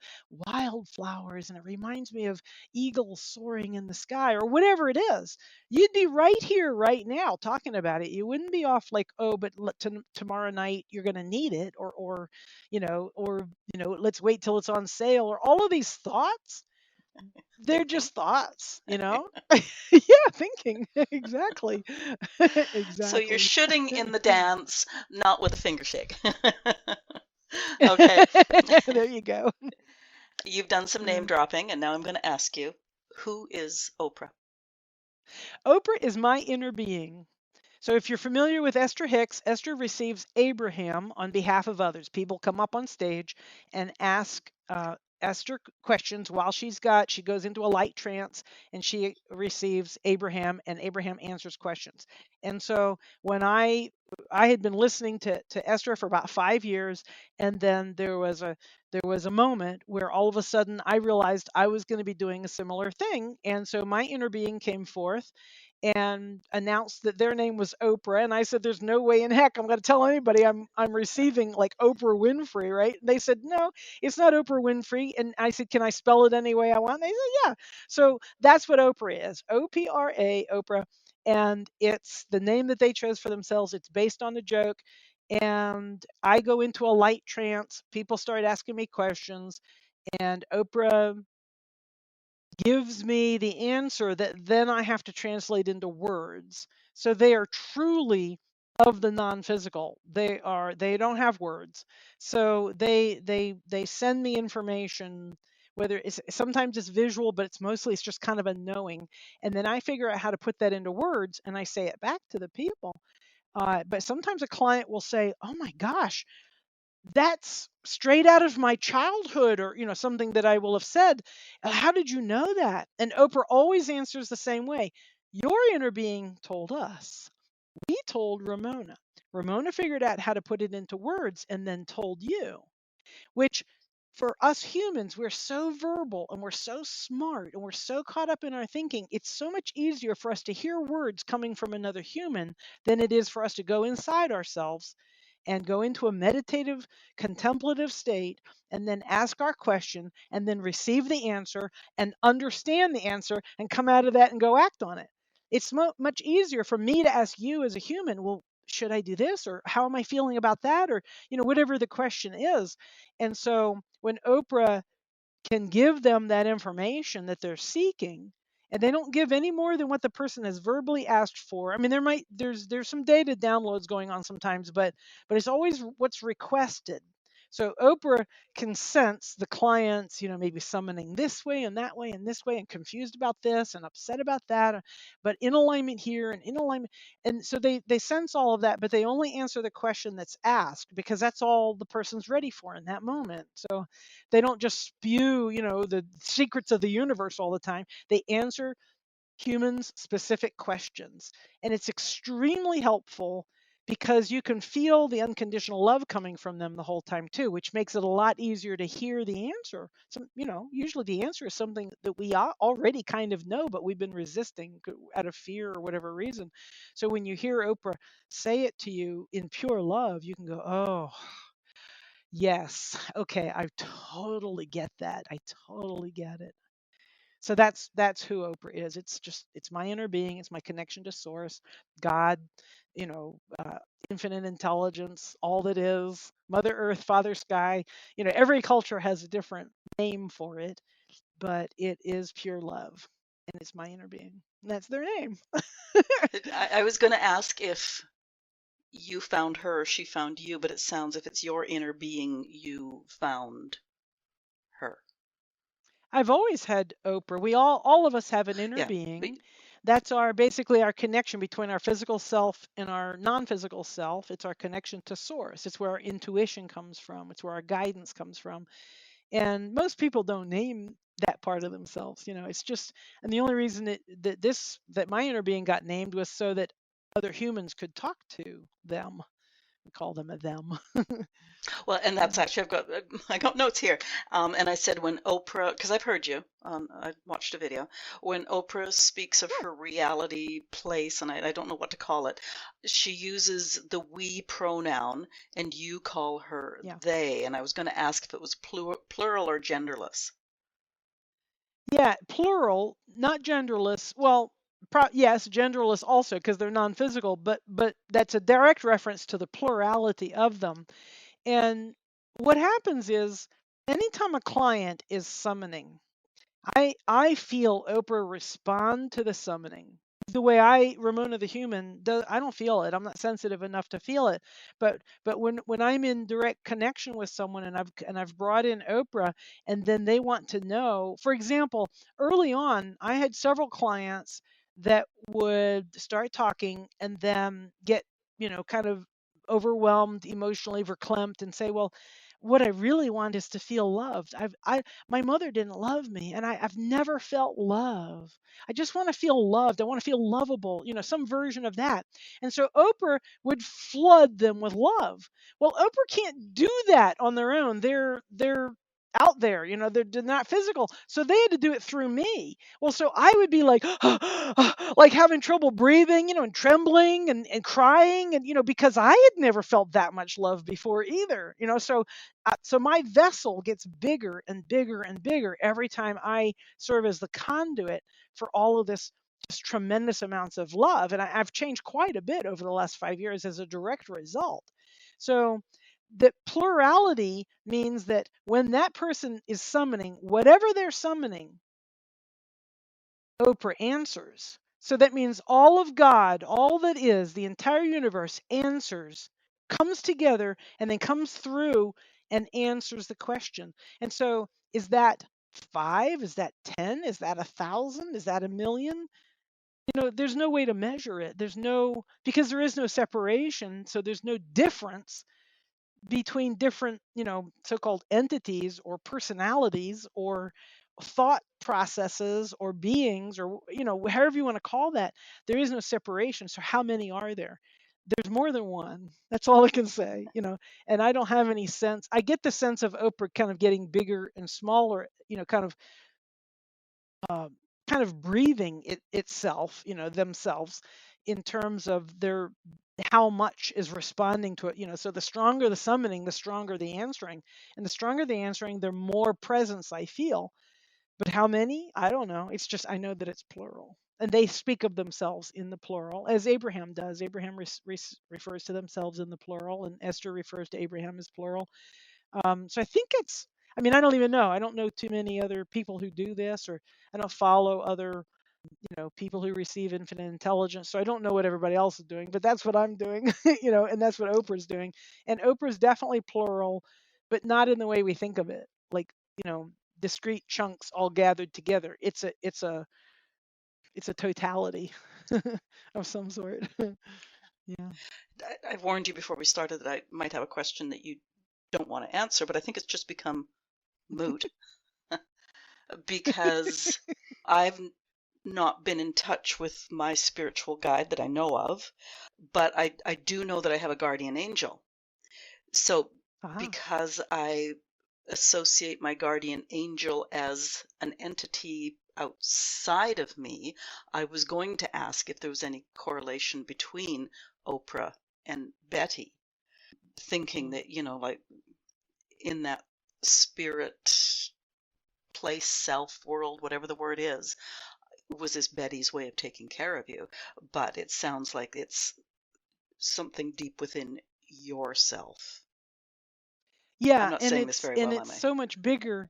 wildflowers, and it reminds me of eagles soaring in the sky, or whatever it is. You'd be right here right now talking about it. You wouldn't be off like, oh, but tomorrow night you're going to need it, or let's wait till it's on sale, or all of these thoughts. They're Thinking. just thoughts. Yeah, thinking. Exactly. So you're Exactly. shooting in the dance, not with a finger shake. Okay. There you go. You've done some name Mm. dropping, and now I'm going to ask you, who is Oprah? Oprah is my inner being. So if you're familiar with Esther Hicks, Esther receives Abraham on behalf of others. People come up on stage and ask Esther questions while she goes into a light trance, and she receives Abraham, and Abraham answers questions. And so when I had been listening to Esther for about 5 years, and then there was a moment where all of a sudden I realized I was going to be doing a similar thing. And so my inner being came forth and announced that their name was Oprah. And I said, "There's no way in heck I'm going to tell anybody I'm receiving like Oprah Winfrey, right?" And they said, "No, it's not Oprah Winfrey." And I said, "Can I spell it any way I want?" And they said, "Yeah." So that's what Oprah is. Opra, Oprah. And it's the name that they chose for themselves. It's based on a joke. And I go into a light trance. People start asking me questions, and Oprah gives me the answer that then I have to translate into words. So they are truly of the non-physical. They don't have words. So they send me information whether it's sometimes it's visual, but it's just kind of a knowing. And then I figure out how to put that into words and I say it back to the people. But sometimes a client will say, "Oh my gosh, that's straight out of my childhood," or something that I will have said. How did you know that? And Oprah always answers the same way. Your inner being told us. We told Ramona. Ramona figured out how to put it into words and then told you, which for us humans, we're so verbal and we're so smart and we're so caught up in our thinking. It's so much easier for us to hear words coming from another human than it is for us to go inside ourselves and go into a meditative, contemplative state and then ask our question and then receive the answer and understand the answer and come out of that and go act on it. It's much easier for me to ask you as a human, well, should I do this? Or how am I feeling about that? Or, whatever the question is. And so when Oprah can give them that information that they're seeking, and they don't give any more than what the person has verbally asked for. I mean, there's some data downloads going on sometimes, but it's always what's requested. So Oprah can sense the clients, maybe summoning this way and that way and this way and confused about this and upset about that, but in alignment here and in alignment. And so they sense all of that, but they only answer the question that's asked because that's all the person's ready for in that moment. So they don't just spew, the secrets of the universe all the time. They answer humans specific questions. And it's extremely helpful because you can feel the unconditional love coming from them the whole time too, which makes it a lot easier to hear the answer. Usually the answer is something that we already kind of know, but we've been resisting out of fear or whatever reason. So when you hear Oprah say it to you in pure love, you can go, oh, yes. Okay, I totally get that. I totally get it. So that's who Oprah is. It's my inner being. It's my connection to source, God, you know, uh, infinite intelligence, all that is, Mother Earth, Father Sky. Every culture has a different name for it, but it is pure love, and it's my inner being. And that's their name. I was going to ask if you found her or she found you, but it sounds if it's your inner being, you found her. I've always had Oprah. We all of us have an inner Yeah. But being. That's basically our connection between our physical self and our non-physical self. It's our connection to source. It's where our intuition comes from. It's where our guidance comes from. And most people don't name that part of themselves. It's just, and the only reason that my inner being got named was so that other humans could talk to them. We call them a them. Well, and that's actually I got notes here, and I said when Oprah, because I've heard you, I watched a video when Oprah speaks of her reality place, and I don't know what to call it. She uses the we pronoun, and you call her Yeah. they. And I was going to ask if it was plural or genderless. Yeah, plural, not genderless. Well, yes, genderless also because they're non-physical, but that's a direct reference to the plurality of them. And what happens is anytime a client is summoning, I feel Oprah respond to the summoning. The way Ramona the human, I don't feel it. I'm not sensitive enough to feel it. But when I'm in direct connection with someone and I've brought in Oprah and then they want to know, for example, early on, I had several clients that would start talking and then get, kind of overwhelmed, emotionally verklempt and say, well, what I really want is to feel loved. My mother didn't love me, and I've never felt love. I just want to feel loved. I want to feel lovable, some version of that. And so Oprah would flood them with love. Well, Oprah can't do that on their own. They're out there, they're not physical. So they had to do it through me. Well, so I would be like, like having trouble breathing, and trembling and crying. And, because I had never felt that much love before either, so my vessel gets bigger and bigger and bigger every time I serve as the conduit for all of this just tremendous amounts of love. And I've changed quite a bit over the last 5 years as a direct result. So that plurality means that when that person is summoning, whatever they're summoning, Oprah answers. So that means all of God, all that is, the entire universe answers, comes together, and then comes through and answers the question. And so is that 5? Is that 10? Is that 1,000? Is that a million? There's no way to measure it. Because there is no separation, so there's no difference between different, so-called entities or personalities or thought processes or beings or, however you want to call that. There is no separation. So how many are there? There's more than one. That's all I can say. And I don't have any sense. I get the sense of Oprah kind of getting bigger and smaller, uh, kind of breathing itself, themselves in terms of their how much is responding to it. So the stronger the summoning, the stronger the answering, and the stronger the answering, the more presence I feel. But how many? I don't know. It's just I know that it's plural. And they speak of themselves in the plural, as Abraham does. Abraham refers to themselves in the plural, and Esther refers to Abraham as plural. So I think I mean, I don't even know. I don't know too many other people who do this, or I don't follow other, people who receive infinite intelligence. So I don't know what everybody else is doing, but that's what I'm doing, and that's what Oprah's doing. And Oprah's definitely plural, but not in the way we think of it, like, discrete chunks all gathered together. It's a totality of some sort. Yeah. I warned you before we started that I might have a question that you don't want to answer, but I think it's just become moot because I've not been in touch with my spiritual guide that I know of, but I do know that I have a guardian angel. So because I associate my guardian angel as an entity outside of me, I was going to ask if there was any correlation between Oprah and Betty, thinking that, like in that spirit place, self world, whatever the word is, was this Betty's way of taking care of you? But it sounds like it's something deep within yourself. I'm Yeah, not and saying this it's very and well, am it's I? so much bigger.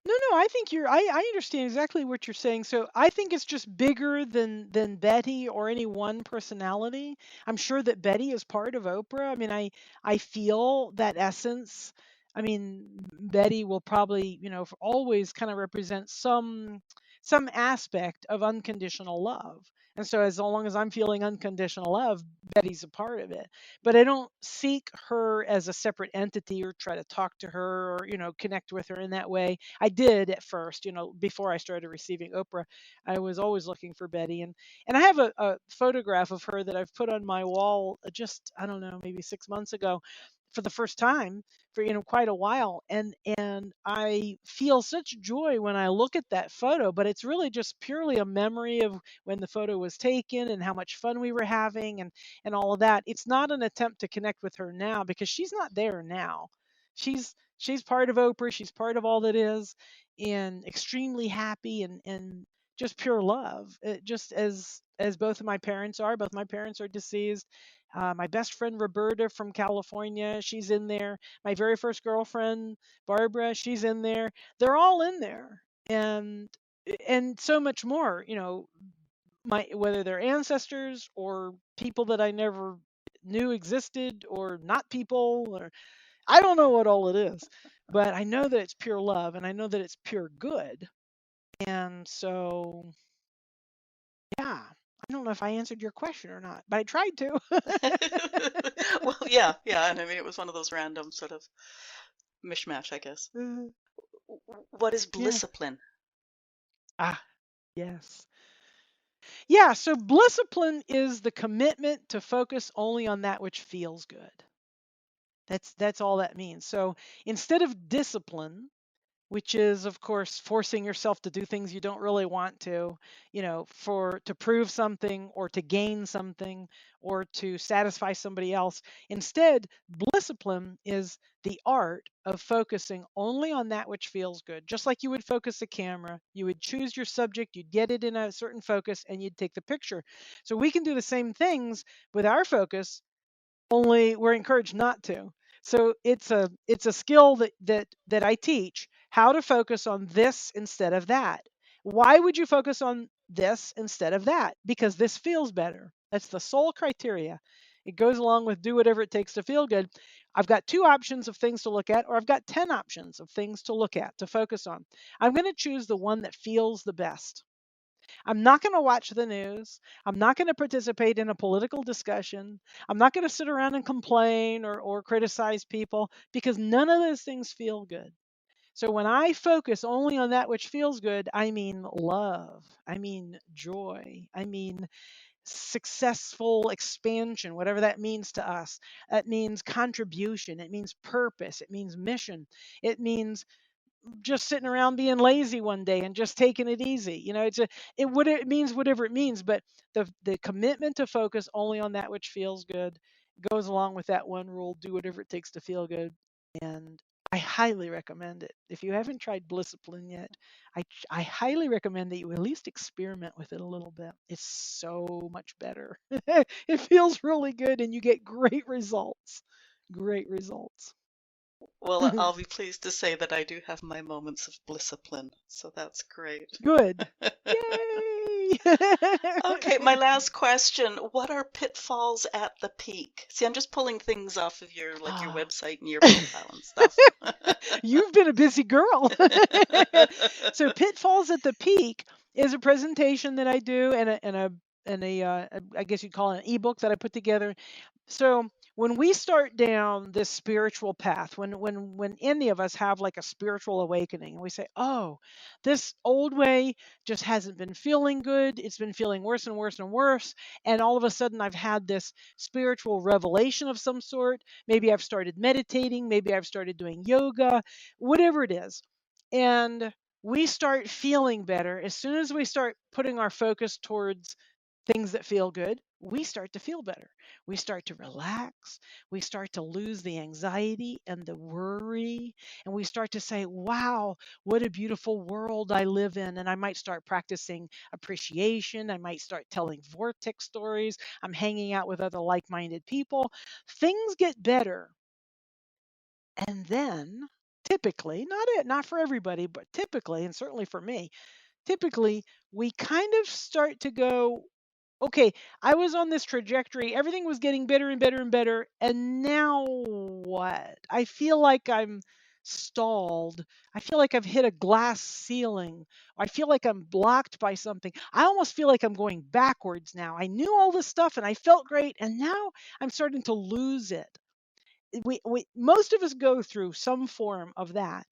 No, I think I understand exactly what you're saying. So I think it's just bigger than Betty or any one personality. I'm sure that Betty is part of Oprah. I mean, I feel that essence. I mean, Betty will probably, always kind of represent some aspect of unconditional love. And so as long as I'm feeling unconditional love, Betty's a part of it. But I don't seek her as a separate entity or try to talk to her or, connect with her in that way. I did at first, before I started receiving Oprah. I was always looking for Betty, and I have a photograph of her that I've put on my wall just, I don't know, maybe 6 months ago for the first time for, quite a while. And I feel such joy when I look at that photo, but it's really just purely a memory of when the photo was taken and how much fun we were having and all of that. It's not an attempt to connect with her now because she's not there now. She's part of Oprah. She's part of all that is, and extremely happy and just pure love. Just as both of my parents are. Both my parents are deceased. My best friend Roberta from California, she's in there. My very first girlfriend Barbara, she's in there. They're all in there, and so much more. My whether they're ancestors or people that I never knew existed or not people or I don't know what all it is, but I know that it's pure love and I know that it's pure good. And so, yeah, I don't know if I answered your question or not, but I tried to. Well, yeah, and I mean, it was one of those random sort of mishmash, I guess. What is Yeah. Blissipline? Ah, yes. Yeah, so Blissipline is the commitment to focus only on that which feels good. That's all that means. So instead of discipline, which is of course forcing yourself to do things you don't really want to, for to prove something or to gain something or to satisfy somebody else. Instead, Blissipline is the art of focusing only on that which feels good. Just like you would focus a camera, you would choose your subject, you'd get it in a certain focus, and you'd take the picture. So we can do the same things with our focus, only we're encouraged not to. So it's a skill that I teach, how to focus on this instead of that. Why would you focus on this instead of that? Because this feels better. That's the sole criteria. It goes along with do whatever it takes to feel good. I've got 2 options of things to look at, or I've got 10 options of things to look at, to focus on. I'm going to choose the one that feels the best. I'm not going to watch the news. I'm not going to participate in a political discussion. I'm not going to sit around and complain or criticize people, because none of those things feel good. So when I focus only on that which feels good, I mean love, I mean joy, I mean successful expansion, whatever that means to us. That means contribution, it means purpose, it means mission, it means just sitting around being lazy one day and just taking it easy. It means whatever it means, but the commitment to focus only on that which feels good goes along with that one rule: do whatever it takes to feel good. And I highly recommend it. If you haven't tried Blissipline yet, I highly recommend that you at least experiment with it a little bit. It's so much better. It feels really good and you get great results. Great results. Well, I'll be pleased to say that I do have my moments of Blissipline, so that's great. Good. Yay! Okay, my last question. What are pitfalls at the peak? See, I'm just pulling things off of your your website and your profile and stuff. You've been a busy girl. So Pitfalls at the Peak is a presentation that I do, and I guess you'd call it an ebook that I put together. So when we start down this spiritual path, when any of us have like a spiritual awakening, and we say, "Oh, this old way just hasn't been feeling good. It's been feeling worse and worse and worse, and all of a sudden I've had this spiritual revelation of some sort. Maybe I've started meditating, maybe I've started doing yoga, whatever it is." And we start feeling better as soon as we start putting our focus towards things that feel good. We start to feel better. We start to relax. We start to lose the anxiety and the worry. And we start to say, wow, what a beautiful world I live in. And I might start practicing appreciation. I might start telling vortex stories. I'm hanging out with other like minded people. Things get better. And then typically, not for everybody, but typically, and certainly for me, typically we kind of start to go, okay, I was on this trajectory. Everything was getting better and better and better. And now what? I feel like I'm stalled. I feel like I've hit a glass ceiling. I feel like I'm blocked by something. I almost feel like I'm going backwards now. I knew all this stuff and I felt great. And now I'm starting to lose it. Most of us go through some form of that.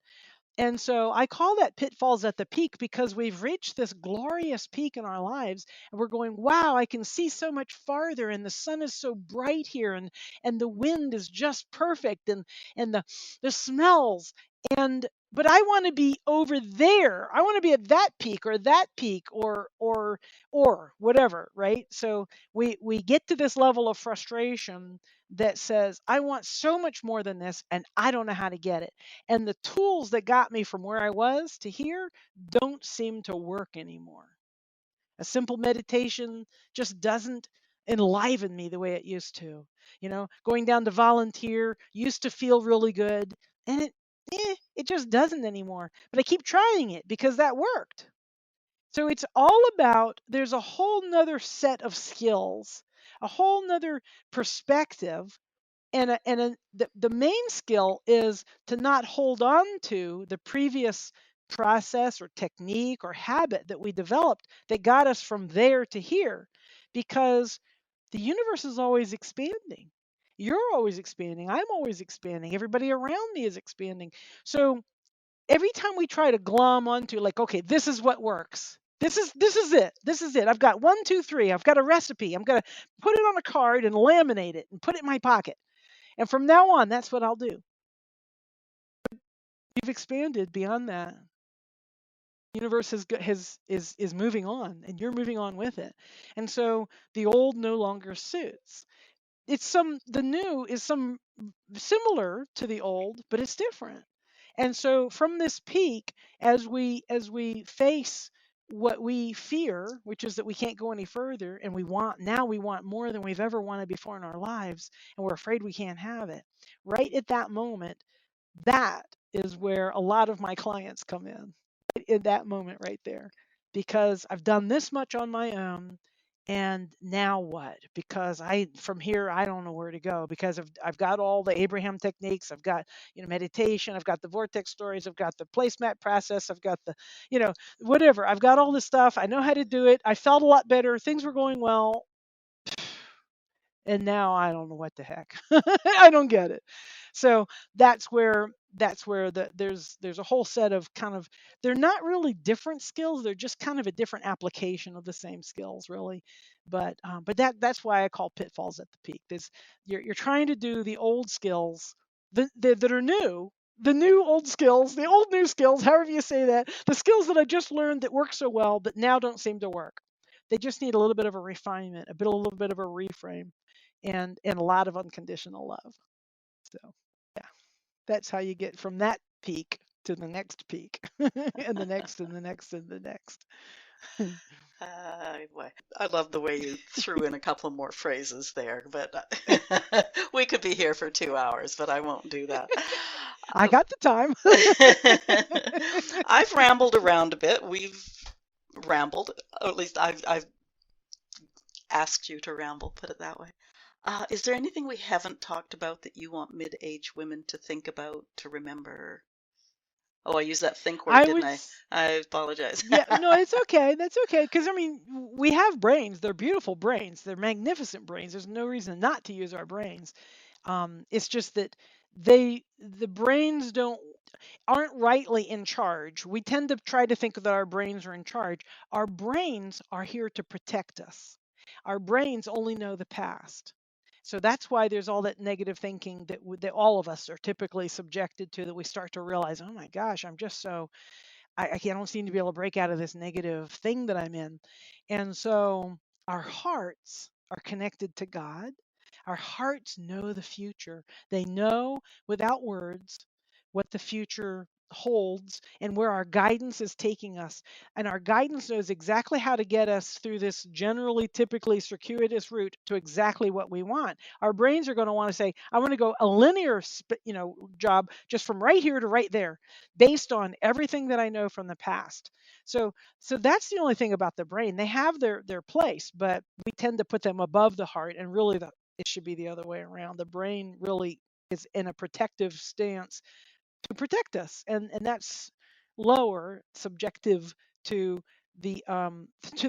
And so I call that pitfalls at the peak, because we've reached this glorious peak in our lives and we're going, wow, I can see so much farther, and the sun is so bright here, and the wind is just perfect, and the smells, and but I want to be over there. I want to be at that peak or that peak or whatever, right? So we get to this level of frustration that says, I want so much more than this and I don't know how to get it. And the tools that got me from where I was to here don't seem to work anymore. A simple meditation just doesn't enliven me the way it used to. Going down to volunteer used to feel really good, and it just doesn't anymore. But I keep trying it because that worked. So it's all about, there's a whole nother set of skills, a whole nother perspective, the main skill is to not hold on to the previous process or technique or habit that we developed that got us from there to here, because the universe is always expanding. You're always expanding. I'm always expanding. Everybody around me is expanding. So every time we try to glom onto, like, okay, this is what works. This is it. This is it. I've got 1, 2, 3. I've got a recipe. I'm gonna put it on a card and laminate it and put it in my pocket. And from now on, that's what I'll do. You've expanded beyond that. The universe is moving on, and you're moving on with it. And so the old no longer suits. The new is some similar to the old, but it's different. And so from this peak, as we face what we fear, which is that we can't go any further, and we want more than we've ever wanted before in our lives, and we're afraid we can't have it. Right at that moment, that is where a lot of my clients come in that moment right there, because I've done this much on my own And now what? Because from here I don't know where to go, because I've got all the Abraham techniques, I've got, meditation, I've got the vortex stories, I've got the placemat process, I've got the, whatever. I've got all this stuff. I know how to do it. I felt a lot better. Things were going well. And now I don't know what the heck. I don't get it. So that's where there's a whole set of kind of, they're not really different skills. They're just kind of a different application of the same skills, really. But that's why I call pitfalls at the peak. This you're trying to do the old skills that are new. The new old skills, the old new skills, however you say that, the skills that I just learned that work so well, but now don't seem to work. They just need a little bit of a refinement, a little bit of a reframe, and a lot of unconditional love. So yeah, that's how you get from that peak to the next peak, and the next and the next and the next. I love the way you threw in a couple more phrases there, but we could be here for 2 hours, but I won't do that. I got the time. I've rambled around a bit. We've rambled, or at least I've asked you to ramble, put it that way. Is there anything we haven't talked about that you want mid-age women to think about, to remember? Oh, I used that think word, I didn't would, I? I apologize. yeah, no, it's okay. That's okay. Because, I mean, we have brains. They're beautiful brains. They're magnificent brains. There's no reason not to use our brains. It's just that the brains aren't rightly in charge. We tend to try to think that our brains are in charge. Our brains are here to protect us. Our brains only know the past. So that's why there's all that negative thinking that all of us are typically subjected to, that we start to realize, oh my gosh, I'm just so, I don't seem to be able to break out of this negative thing that I'm in. And so our hearts are connected to God. Our hearts know the future. They know without words what the future holds and where our guidance is taking us. And our guidance knows exactly how to get us through this generally, typically circuitous route to exactly what we want. Our brains are going to want to say, I want to go a linear, job just from right here to right there, based on everything that I know from the past. So that's the only thing about the brain. They have their place, but we tend to put them above the heart, and really it should be the other way around. The brain really is in a protective stance to protect us, and that's lower, subjective to the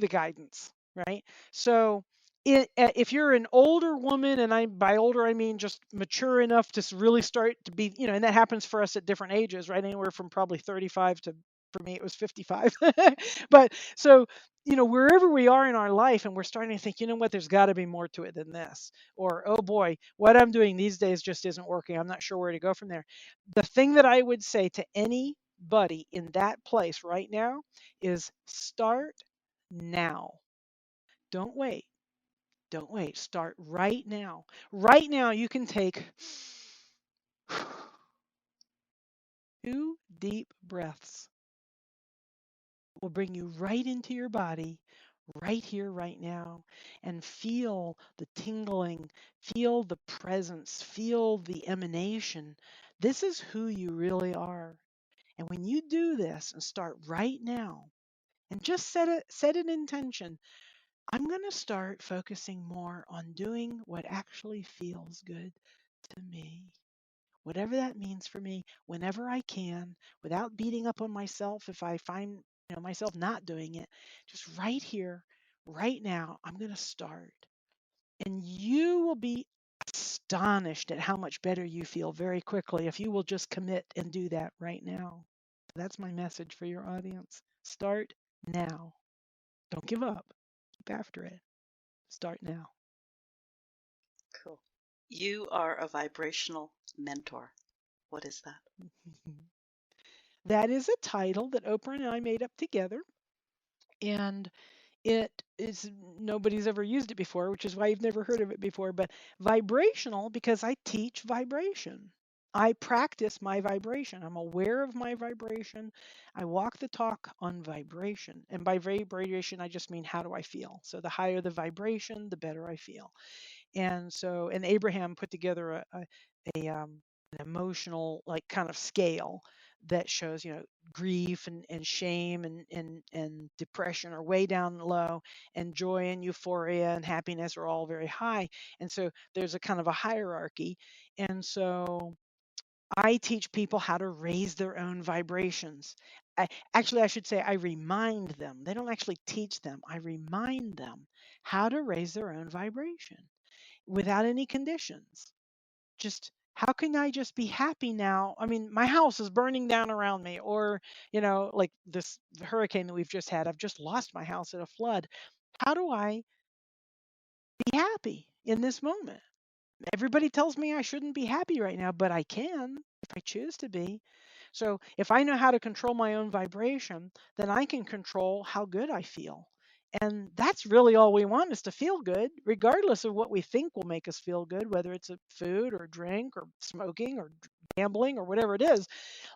guidance, right? So if you're an older woman, and by older I mean just mature enough to really start to be, and that happens for us at different ages, right? Anywhere from probably 35 to, for me it was 55. But so, wherever we are in our life and we're starting to think, you know what, there's got to be more to it than this, or oh boy, what I'm doing these days just isn't working, I'm not sure where to go from there. The thing that I would say to anybody in that place right now is start now. Don't wait. Don't wait. Start right now. Right now, you can take 2 deep breaths. It will bring you right into your body, right here, right now, and feel the tingling, feel the presence, feel the emanation. This is who you really are. And when you do this and start right now, and just set an intention, I'm going to start focusing more on doing what actually feels good to me. Whatever that means for me, whenever I can, without beating up on myself if I find, myself not doing it. Just right here, right now, I'm going to start. And you will be astonished at how much better you feel very quickly if you will just commit and do that right now. That's my message for your audience. Start now. Don't give up. Keep after it. Start now. Cool. You are a vibrational mentor. What is that? That is a title that Oprah and I made up together. And it is, nobody's ever used it before, which is why you've never heard of it before. But vibrational, because I teach vibration. I practice my vibration. I'm aware of my vibration. I walk the talk on vibration. And by vibration, I just mean, how do I feel? So the higher the vibration, the better I feel. And so, and Abraham put together an emotional, like, kind of scale that shows, grief and shame and depression are way down low, and joy and euphoria and happiness are all very high. And so there's a kind of a hierarchy. And so I teach people how to raise their own vibrations. I should say I remind them. They don't actually teach them. I remind them how to raise their own vibration without any conditions. Just how can I just be happy now? I mean, my house is burning down around me, or, like this hurricane that we've just had. I've just lost my house in a flood. How do I be happy in this moment? Everybody tells me I shouldn't be happy right now, but I can if I choose to be. So if I know how to control my own vibration, then I can control how good I feel. And that's really all we want, is to feel good, regardless of what we think will make us feel good, whether it's a food or drink or smoking or gambling or whatever it is.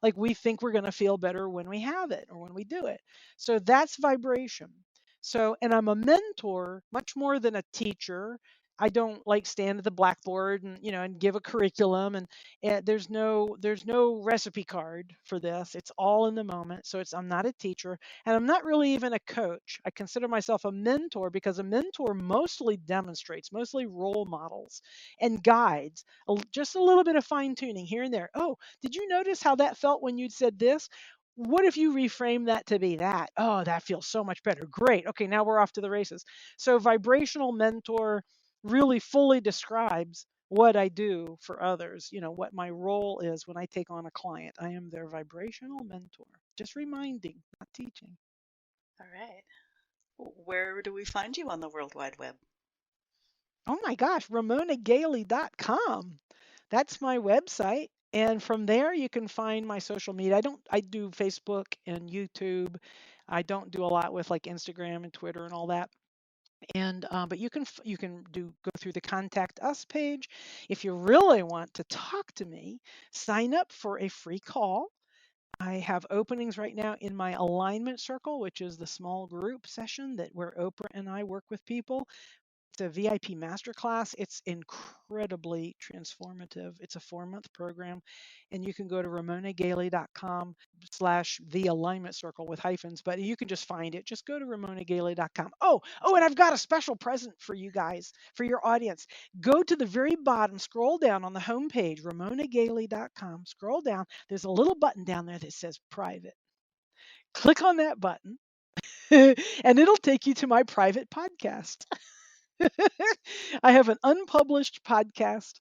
Like, we think we're going to feel better when we have it or when we do it. So that's vibration. So, and I'm a mentor much more than a teacher. I don't like stand at the blackboard and and give a curriculum, and there's no recipe card for this. It's all in the moment. So I'm not a teacher, and I'm not really even a coach. I consider myself a mentor, because a mentor mostly demonstrates, mostly role models and guides, just a little bit of fine tuning here and there. Oh, did you notice how that felt when you said this? What if you reframe that to be that? Oh, that feels so much better. Great. Okay, now we're off to the races. So vibrational mentor really fully describes what I do for others, what my role is when I take on a client. I am their vibrational mentor. Just reminding, not teaching. All right. Where do we find you on the World Wide Web? Oh my gosh, RamonaGaley.com. That's my website. And from there you can find my social media. I do Facebook and YouTube. I don't do a lot with like Instagram and Twitter and all that. And but you can go through the contact us page. If you really want to talk to me, sign up for a free call. I have openings right now in my alignment circle, which is the small group session that where Oprah and I work with people. It's a VIP masterclass. It's incredibly transformative. It's a 4-month program, and you can go to ramonagaley.com/the alignment circle with hyphens, but you can just find it. Just go to ramonagaley.com. Oh, and I've got a special present for you guys, for your audience. Go to the very bottom, scroll down on the homepage, ramonagaley.com. Scroll down. There's a little button down there that says private. Click on that button, and it'll take you to my private podcast. I have an unpublished podcast.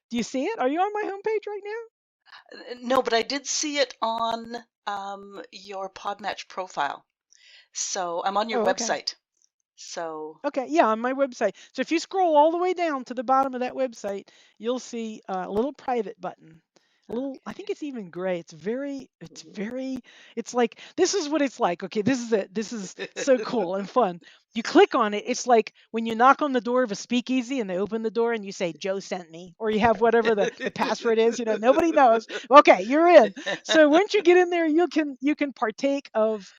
Do you see it? Are you on my homepage right No, but I did see it on your Podmatch profile. So I'm on now? your Oh, okay. website. So, Okay, yeah, on my website. So if you scroll all the way down to the bottom of that website, you'll see a little private button. A little, I think okay. it's even gray. It's like, this is what it's like. Okay, this is it. This is so cool and fun. You click on it, it's like when you knock on the door of a speakeasy and they open the door and you say, Joe sent me, or you have whatever the password is, nobody knows. Okay, you're in. So once you get in there, you can partake of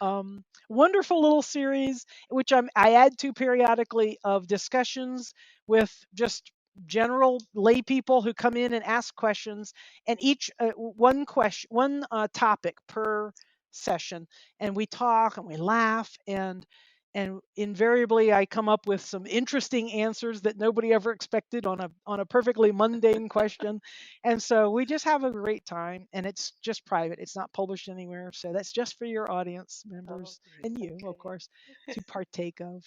wonderful little series which I add to periodically, of discussions with just general lay people who come in and ask questions, and each one topic per session, and we talk and we laugh, and invariably I come up with some interesting answers that nobody ever expected on a perfectly mundane question. And so we just have a great time, and it's just private. It's not published anywhere. So that's just for your audience Oh, members great. and you, of Okay. course, to partake of.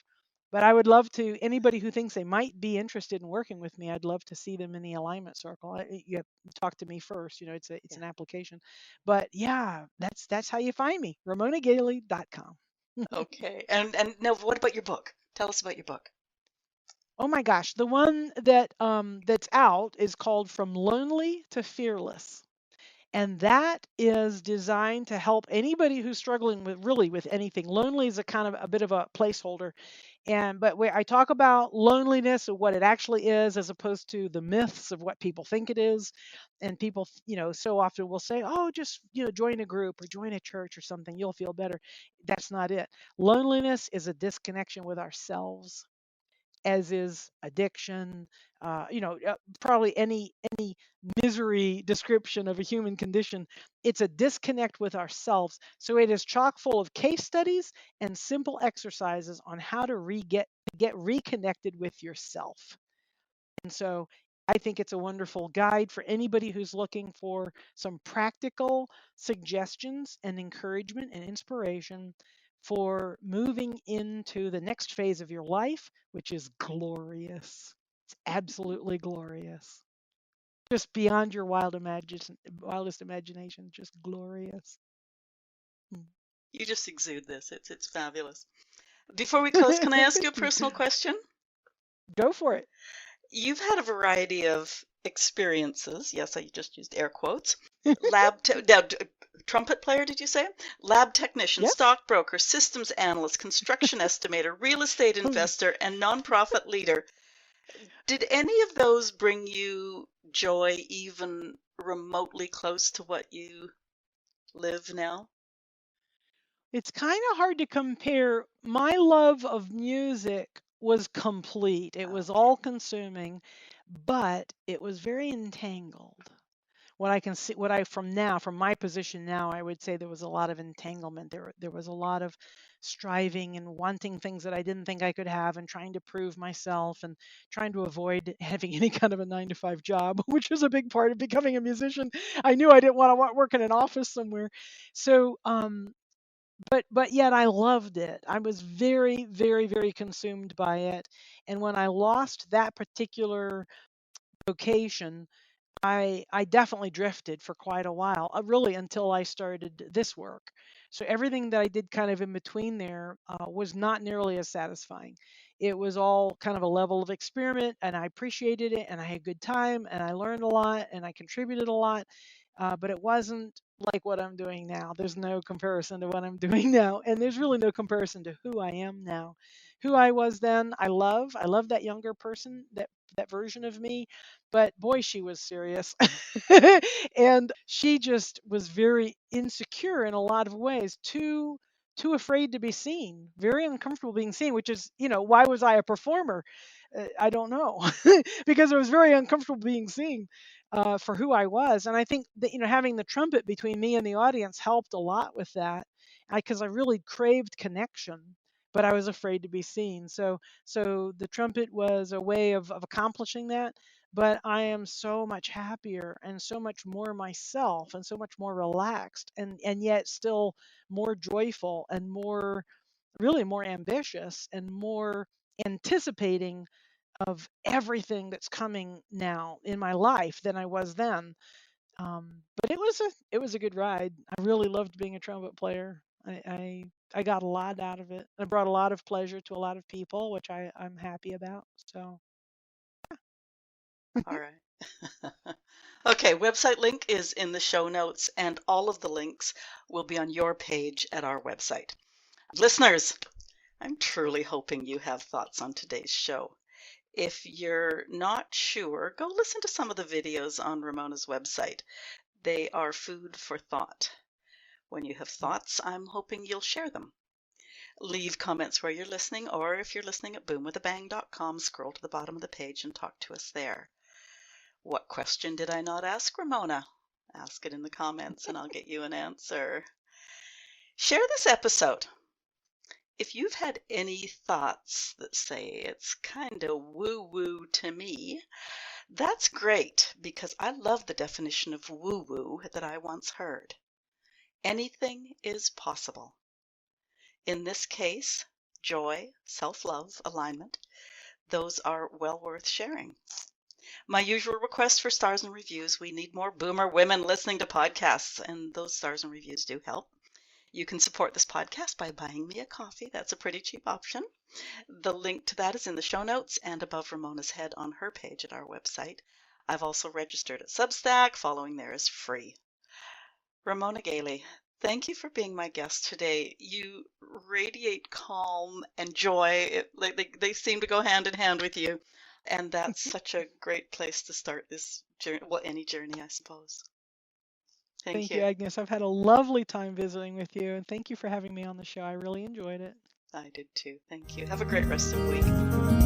But I would love to, anybody who thinks they might be interested in working with me, I'd love to see them in the alignment circle. You have to talk to me first. It's Yeah. an application. But yeah, that's how you find me. RamonaGaley.com. Okay. And now, what about your book? Tell us about your book. Oh my gosh, the one that's out is called From Lonely to Fearless. And that is designed to help anybody who's struggling with anything. Lonely is a kind of a bit of a placeholder. And but where I talk about loneliness and what it actually is, as opposed to the myths of what people think it is. And people, so often will say, oh, just, join a group or join a church or something, you'll feel better. That's not it. Loneliness is a disconnection with ourselves. as is addiction, probably any misery description of a human condition. It's a disconnect with ourselves. So it is chock full of case studies and simple exercises on how to get reconnected with yourself. And so I think it's a wonderful guide for anybody who's looking for some practical suggestions and encouragement and inspiration for moving into the next phase of your life, which is glorious. It's absolutely glorious. Just beyond your wildest imagination, just glorious. You just exude this. It's fabulous. Before we close, can I ask you a personal question? Go for it. You've had a variety of experiences. Yes, I just used air quotes. Trumpet player, did you say? Lab technician, Yes. stockbroker, systems analyst, construction estimator, real estate investor, and nonprofit leader. Did any of those bring you joy even remotely close to what you live now? It's kind of hard to compare. My love of music was complete. It was Okay. all consuming, but it was very entangled. What I can see, from my position now, I would say there was a lot of entanglement. There was a lot of striving and wanting things that I didn't think I could have, and trying to prove myself, and trying to avoid having any kind of a 9 to 5 job, which was a big part of becoming a musician. I knew I didn't want to work in an office somewhere. So, but yet I loved it. I was very, very, very consumed by it. And when I lost that particular vocation, I definitely drifted for quite a while, really until I started this work. So everything that I did kind of in between there was not nearly as satisfying. It was all kind of a level of experiment, and I appreciated it, and I had a good time, and I learned a lot, and I contributed a lot. But it wasn't like what I'm doing now. There's no comparison to what I'm doing now, and there's really no comparison to who I am now. Who I was then, I love. I love that younger person, that version of me, but boy, she was serious. And she just was very insecure in a lot of ways, too afraid to be seen, very uncomfortable being seen, which is, why was I a performer? I don't know. Because I was very uncomfortable being seen for who I was. And I think that, having the trumpet between me and the audience helped a lot with that, because I really craved connection, but I was afraid to be seen. So the trumpet was a way of accomplishing that. But I am so much happier and so much more myself and so much more relaxed, and yet still more joyful and really more ambitious and more anticipating of everything that's coming now in my life than I was then. But it was a good ride. I really loved being a trumpet player. I got a lot out of it. I brought a lot of pleasure to a lot of people, which I'm happy about. So All right. Okay, website link is in the show notes, and all of the links will be on your page at our website. Listeners, I'm truly hoping you have thoughts on today's show. If you're not sure, go listen to some of the videos on Ramona's website. They are food for thought. When you have thoughts, I'm hoping you'll share them. Leave comments where you're listening, or if you're listening at boomwithabang.com, scroll to the bottom of the page and talk to us there. What question did I not ask Ramona? Ask it in the comments and I'll get you an answer. Share this episode. If you've had any thoughts that say it's kind of woo-woo to me, that's great, because I love the definition of woo-woo that I once heard. Anything is possible. In this case, joy, self-love, alignment, those are well worth sharing. My usual request for stars and reviews. We need more boomer women listening to podcasts, and those stars and reviews do help. You can support this podcast by buying me a coffee. That's a pretty cheap option. The link to that is in the show notes and above Ramona's head on her page at our website. I've also registered at Substack. Following there is free. Ramona Galey, thank you for being my guest today. You radiate calm and joy. They seem to go hand in hand with you. And that's such a great place to start this journey. Well, any journey, I suppose. Thank thank you, you. Agnes. I've had a lovely time visiting with you, and thank you for having me on the show. I really enjoyed it. I did too. Thank you. Have a great rest of the week.